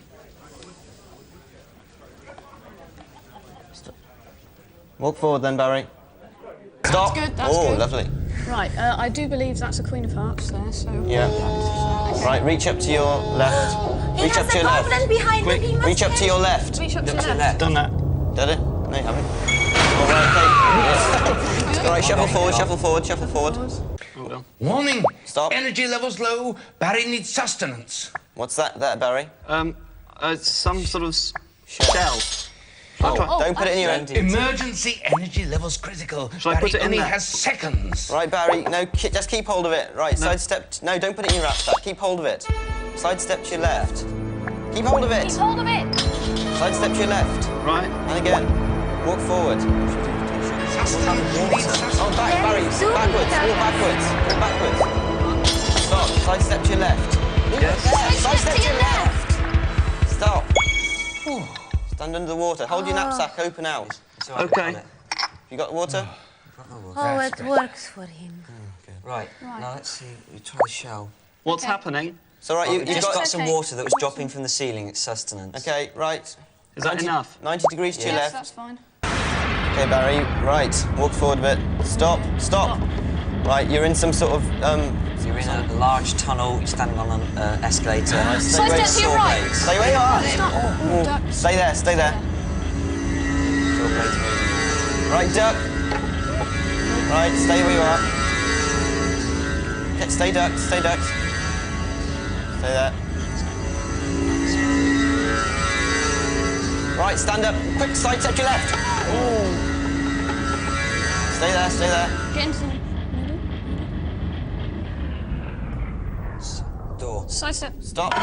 Walk forward then, Barry. Stop. That's good, that's oh, good. lovely. Right, I do believe that's a Queen of Hearts there, so... Yeah. Right, reach up to your left. He Reach has up to a your left. goblin behind Quick, him. He must reach up to your left. Reach up to your left. Done that. Did it? No, you haven't. All right, okay. All right, shuffle forward, shuffle forward, shuffle forward. Warning! Stop. Energy levels low. Barry needs sustenance. What's that there, Barry? Some sort of shell. Don't put it in your hand. Emergency energy levels critical. Shall I Barry put it in only there? has seconds. Right, Barry, no, just keep hold of it. Right, sidestep. No, don't put it in your rucksack. Keep hold of it. Sidestep to your left. Keep hold of it. Keep hold of it. Sidestep to your left. Right. And again. Walk forward. Oh, back, Barry. Backwards. Walk backwards. Walk backwards. Stop. Sidestep to your left. Yes. Sidestep to your left. Stop. Stand under the water. Hold your knapsack open out. Okay. You got water? Oh, it works for him. Right, now let's see. You try the shell. What's happening? It's all right. We've just got some okay. water that was dropping from the ceiling. It's sustenance. Okay, right. Is that enough? 90 degrees to your Yes, left. that's fine. Okay, Barry. Right. Walk forward a bit. Stop. Right, you're in some sort of So you're in a large tunnel. You're standing on an escalator. Sidestep to your right. Stay where you are. Duck. Stay there. Saw blades moving. Right, duck. Right, stay where you are. Okay, stay ducked. Stay there. Right, stand up. Quick, sidestep to your left. Stay there. Get into the... Door. Sidestep. Stop.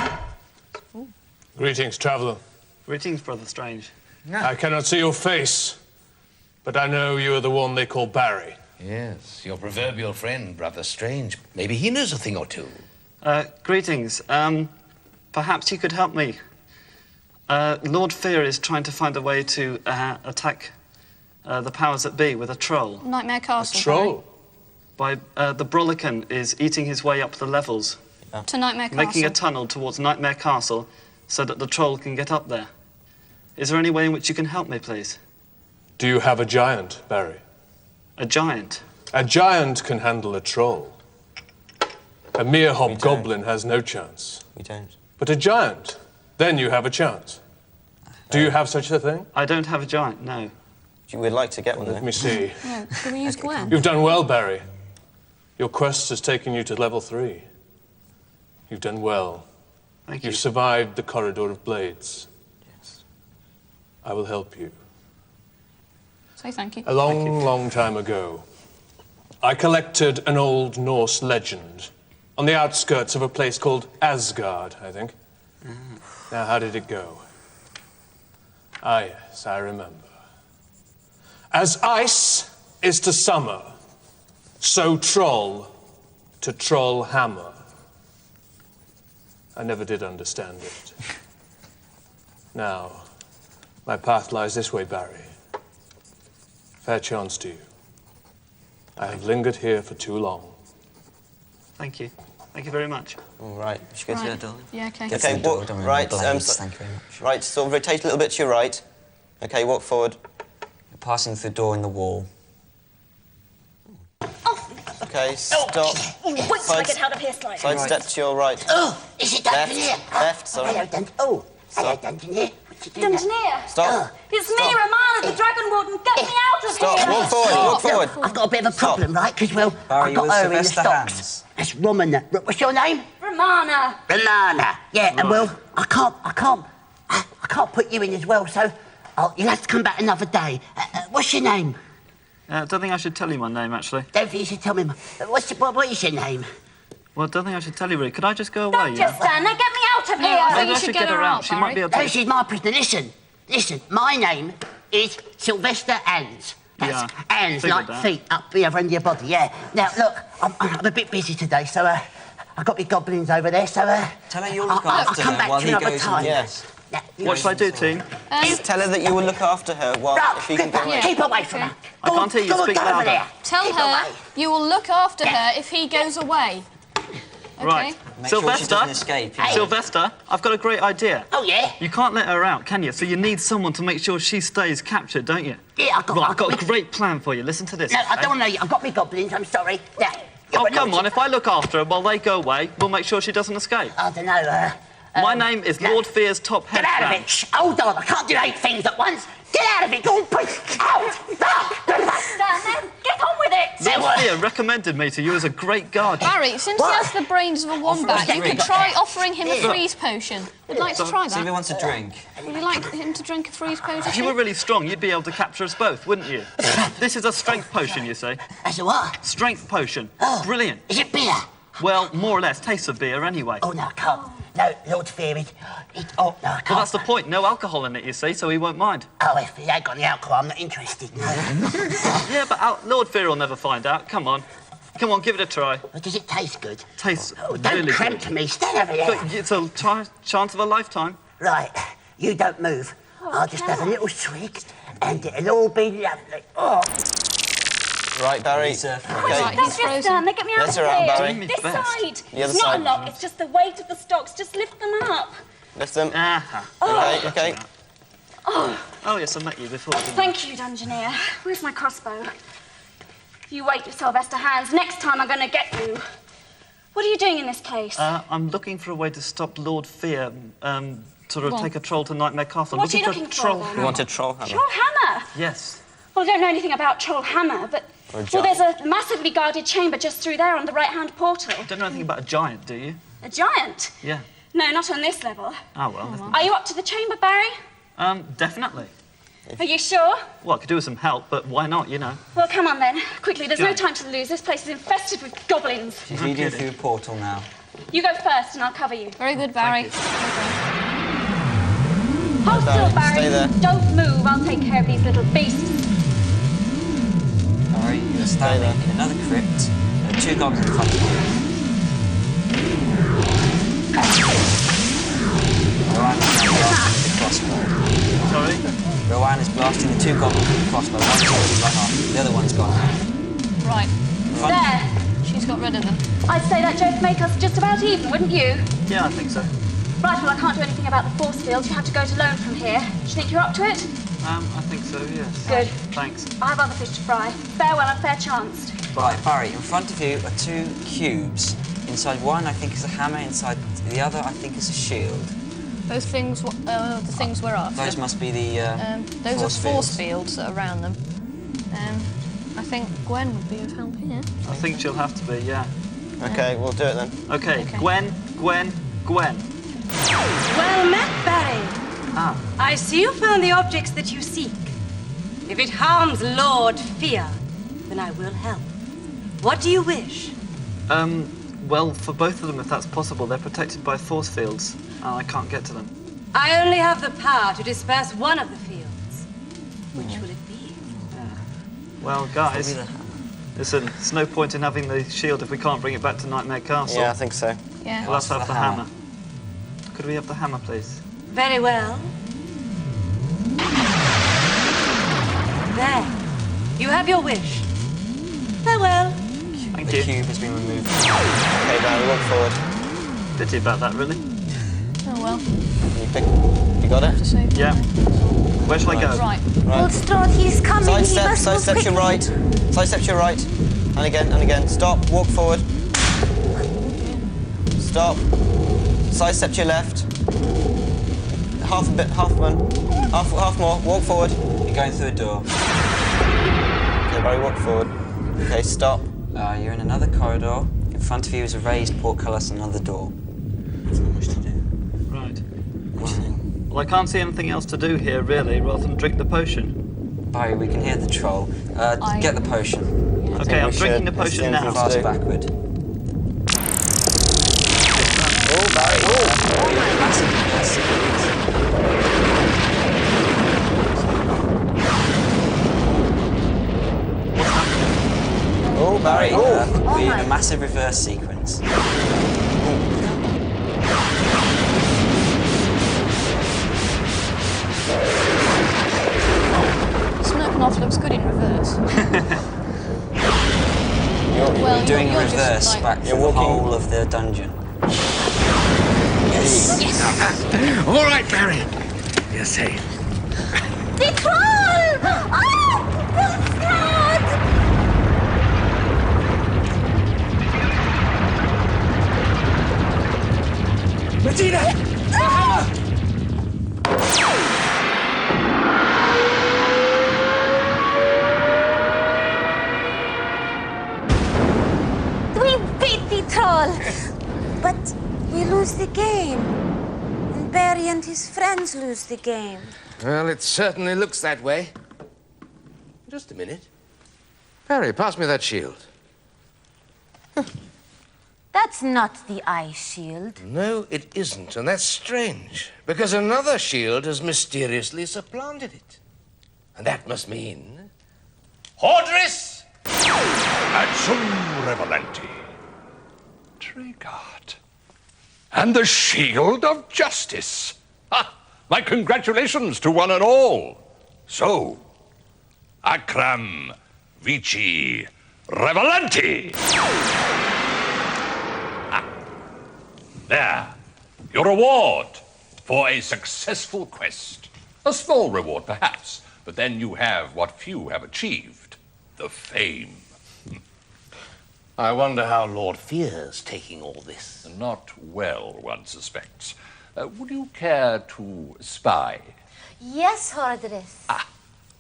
Greetings, traveller. Greetings, Brother Strange. I cannot see your face, but I know you are the one they call Barry. Yes, your proverbial friend, Brother Strange. Maybe he knows a thing or two. Greetings. Perhaps you could help me. Lord Fear is trying to find a way to attack the powers that be with a troll. Nightmare Castle. Troll? By the Brolican is eating his way up the levels, Barry. To Nightmare Castle. making a tunnel towards Knightmare Castle so that the troll can get up there. Is there any way in which you can help me, please? Do you have a giant, Barry? A giant? A giant can handle a troll. A mere hobgoblin has no chance. We don't. But a giant, then you have a chance. Do you have such a thing? I don't have a giant, no. We'd like to get one, Let me see. Yeah, can we use Gwen? You've done well, Barry. Your quest has taken you to level 3. You've done well. Thank you. You've survived the corridor of blades. Yes. I will help you. Say thank you. A long time ago, I collected an old Norse legend on the outskirts of a place called Asgard, I think. Now, how did it go? Ah, yes, I remember. As ice is to summer, so troll to troll hammer. I never did understand it. Now, my path lies this way, Barry. Fair chance to you. I have lingered here for too long. Thank you. Thank you very much. All right. We should go to the door. Yeah, okay. Okay, walk, right. Thank you very much. Right, sort of rotate a little bit to your right. Okay, walk forward. You're passing through the door in the wall. Okay, stop. Wait till I get out of here, Slide. Side step to your right. Oh, is it Dungeoneer? Left, sorry. Hello, hello, Dungeoneer. Dungeoneer! Stop. It's me, Romana, the Dragon Warden. Get me out of Stop. here! Walk forward. Walk forward. I've got a bit of a problem, right? Because, well, Barry, I've got with her in the Sylvester stocks. Hands. That's Romana. What's your name? Romana! Banana. Yeah, and well, I can't put you in as well, so you'll have to come back another day. What's your name? I don't think I should tell you my name, actually. Don't think you should tell me. What is your name? Well, I don't think I should tell you, really. Could I just go away, yeah? Just stand there, get me out of here! I think Maybe you I should should get her out. out, She might be able No, to... she's my prisoner. Listen, my name is Sylvester Hands. That's hands figured like that. feet up the other end of your body, yeah. Now, look, I'm a bit busy today, so I've got my goblins over there, so Tell her you'll look I'll after come her back while to he you another goes time. and... Yes. Now, What should I do, team? Tell her that you will look after her while if you can go away. Keep away from her. I can't hear you. Go Speak over louder. there. Tell Keep her away. you will look after her if he goes away. Okay? Right. Make sure she Sylvester? doesn't escape. you know. Sylvester, I've got a great idea. Oh, yeah? You can't let her out, can you? So you need someone to make sure she stays captured, don't you? Yeah, I've got... Right, I've got a great plan for you. Listen to this. No, I okay? don't want to know you. I've got my goblins, I'm sorry. Now, Oh, come on. If I look after her while they go away, we'll make sure she doesn't escape. I don't know, My name is Lord Fear's top Get out of headband. it! Shh, hold on, I can't do 8 things at once! Get out of it! Go on, push! Out! Stop! Stand there, get on with it! Lord Fear recommended me to you as a great guardian. Barry, since he has the brains of a wombat, you could try offering him a freeze potion. Would you like to try See if he that? wants a drink. Would you like him to drink a freeze potion? If you were really strong, you'd be able to capture us both, wouldn't you? This is a strength potion, you see. That's a what? Strength potion. Oh. Brilliant. Is it beer? Well, more or less. Tastes of beer anyway. Oh, no, I can't. No, Lord Fear, oh, no, I can't. Well, that's the point. No alcohol in it, you see, so he won't mind. Oh, if he ain't got the alcohol, I'm not interested, no. Yeah, but Lord Fear will never find out. Come on. Come on, give it a try. Well, does it taste good? Tastes Oh, don't really cramp good. to me. Stand over there. But it's a chance of a lifetime. Right, you don't move. I'll just have a little swig, and it'll all be lovely. Oh. Right, Barry. He's, Okay. That's just stand there, get me out Let of her out, here! Barry. This side! The other It's not side. a lock, it's just the weight of the stocks. Just lift them up. Lift them. Uh-huh. Okay. Oh, yes, I met you before, didn't I? Thank you, Dungeoneer. Where's my crossbow? You wait with Sylvester Hands. Next time I'm going to get you. What are you doing in this place? I'm looking for a way to stop Lord Fear, sort of Well, take a troll to Nightmare Castle. what are you for looking a for, troll. then? We want a troll hammer. Troll Hammer? Yes. Well, I don't know anything about Troll Hammer, but... Or a Well, giant. there's a massively guarded chamber just through there on the right-hand portal. Don't know anything about a giant, do you? A giant? Yeah. No, not on this level. Oh, well. never mind. Are you up to the chamber, Barry? Definitely. Are you sure? Well, I could do with some help, but why not, you know? Well, come on then. Quickly, there's Go. no time to lose. This place is infested with goblins. She's leading through a portal now. You go first and I'll cover you. Very good, Barry. Hold still, Barry. Stay there. Don't move. I'll take care of these little beasts. Barry, you're standing in another crypt. There are 2 goblins in front of you. Rowan is now blasting with the crossbow. Sorry? Rowan is blasting the 2 goblins with the crossbow. One's already run off. The other one's gone now. Right. There. She's got rid of them. I'd say that joke make us just about even, wouldn't you? Yeah, I think so. Right, well, I can't do anything about the force field. You have to go it alone from here. Do you think you're up to it? I think so, yes. Good. Thanks. I have other fish to fry. Farewell and fair chance. Right, Barry, in front of you are 2 cubes. Inside one, I think, is a hammer. Inside the other, I think, is a shield. Those things, the things we're after. Those must be the those force are force fields that are around them. I think Gwen would be of help here. I think she'll have to be, yeah. Okay, we'll do it then. Okay, Okay. Gwen. Well met, Barry. I see you found the objects that you seek. If it harms Lord Fear, then I will help. What do you wish? Well, for both of them, if that's possible, they're protected by force fields, and I can't get to them. I only have the power to disperse one of the fields. Which will it be? Well, guys, listen, there's no point in having the shield if we can't bring it back to Knightmare Castle. Yeah, I think so. Yeah. We'll have to have the hammer. Could we have the hammer, please? Very well. There. You have your wish. Farewell. Thank the you. cube has been removed. Okay, Barry, walk forward. Pity about that, really. Oh well. You got it? Yeah. Where shall I go? Right. Old Strahd, he's coming. Sidestep your right. Sidestep to your right. And again, and again. Stop. Walk forward. Stop. Sidestep to your left. Half a bit, half one. Half more. Walk forward. You're going through a door. Okay, Barry, walk forward. Okay, stop. You're in another corridor. In front of you is a raised portcullis and another door. There's not much to do. Right. Well, I can't see anything else to do here, really, rather than drink the potion. Barry, we can hear the troll. Get the potion. Okay, I'm drinking the potion now. Fast backward. Oh, Barry. Oh, Barry. Oh. We're in a massive reverse sequence. Smirnoff looks good in reverse. You're doing you're reverse just, like, back through the whole of the dungeon. Yes. Yes. All right, Barry. You're safe. The troll! Oh, Strahd! Bettina! The hammer! We beat the troll, but we lose the game. And Barry and his friends lose the game. Well, it certainly looks that way. Just a minute. Barry, pass me that shield. That's not the eye shield. No, it isn't, and that's strange, because another shield has mysteriously supplanted it. And that must mean... Hordris! Adsum Revalenti. Trigard. And the Shield of Justice. Ha! My congratulations to one and all. So, Akram Vici Revalenti. There, your reward for a successful quest. A small reward, perhaps, but then you have what few have achieved, the fame. I wonder how Lord Fear's taking all this. Not well, one suspects. Would you care to spy? Yes, Hordris.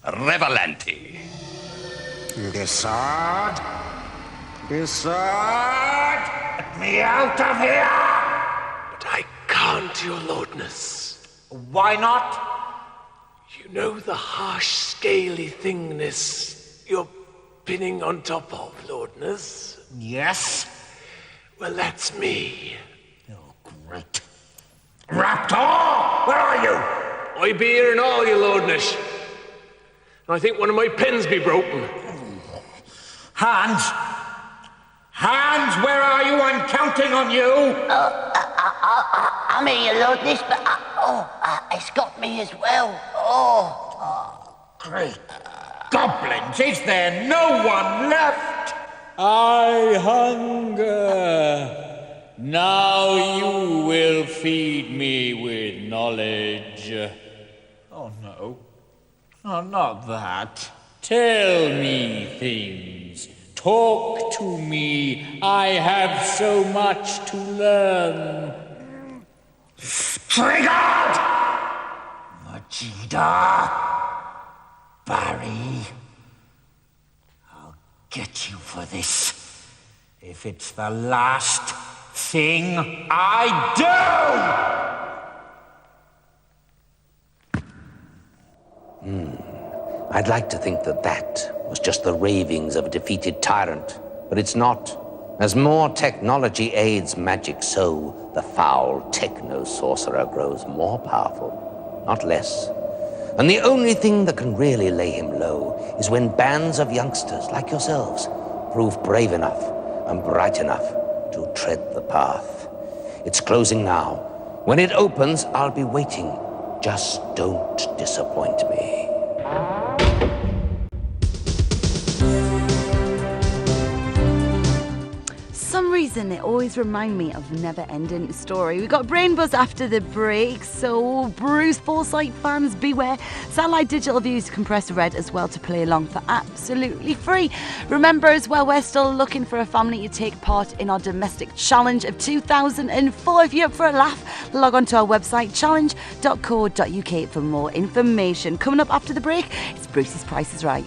Revalenti. Lizard! Lizard! Get me out of here! But I can't, your lordness. Why not? You know the harsh, scaly thingness you're pinning on top of, lordness? Yes? Well, that's me. Great. Raptor! Where are you? I be here and all, your lordness. And I think one of my pens be broken. Hans! Hans, where are you? I'm counting on you! I'm here, your lordness, but it's got me as well. Great goblins! Is there no one left? I hunger. Now you will feed me with knowledge. Oh, no. Oh, not that. Tell me things. Talk to me. I have so much to learn. Triggered! Vegeta! Barry! I'll get you for this. If it's the last thing I do! I'd like to think that that was just the ravings of a defeated tyrant, but it's not. As more technology aids magic, so the foul techno-sorcerer grows more powerful, not less. And the only thing that can really lay him low is when bands of youngsters like yourselves prove brave enough and bright enough to tread the path. It's closing now. When it opens, I'll be waiting. Just don't disappoint me. Some reason it always reminds me of Never-Ending Story. We got Brain Buzz after the break, so Bruce Forsyth fans beware. Satellite digital views compressed red as well to play along for absolutely free. Remember as well, we're still looking for a family to take part in our domestic challenge of 2004. If you're up for a laugh, log on to our website challenge.co.uk for more information. Coming up after the break, it's Bruce's Price is Right.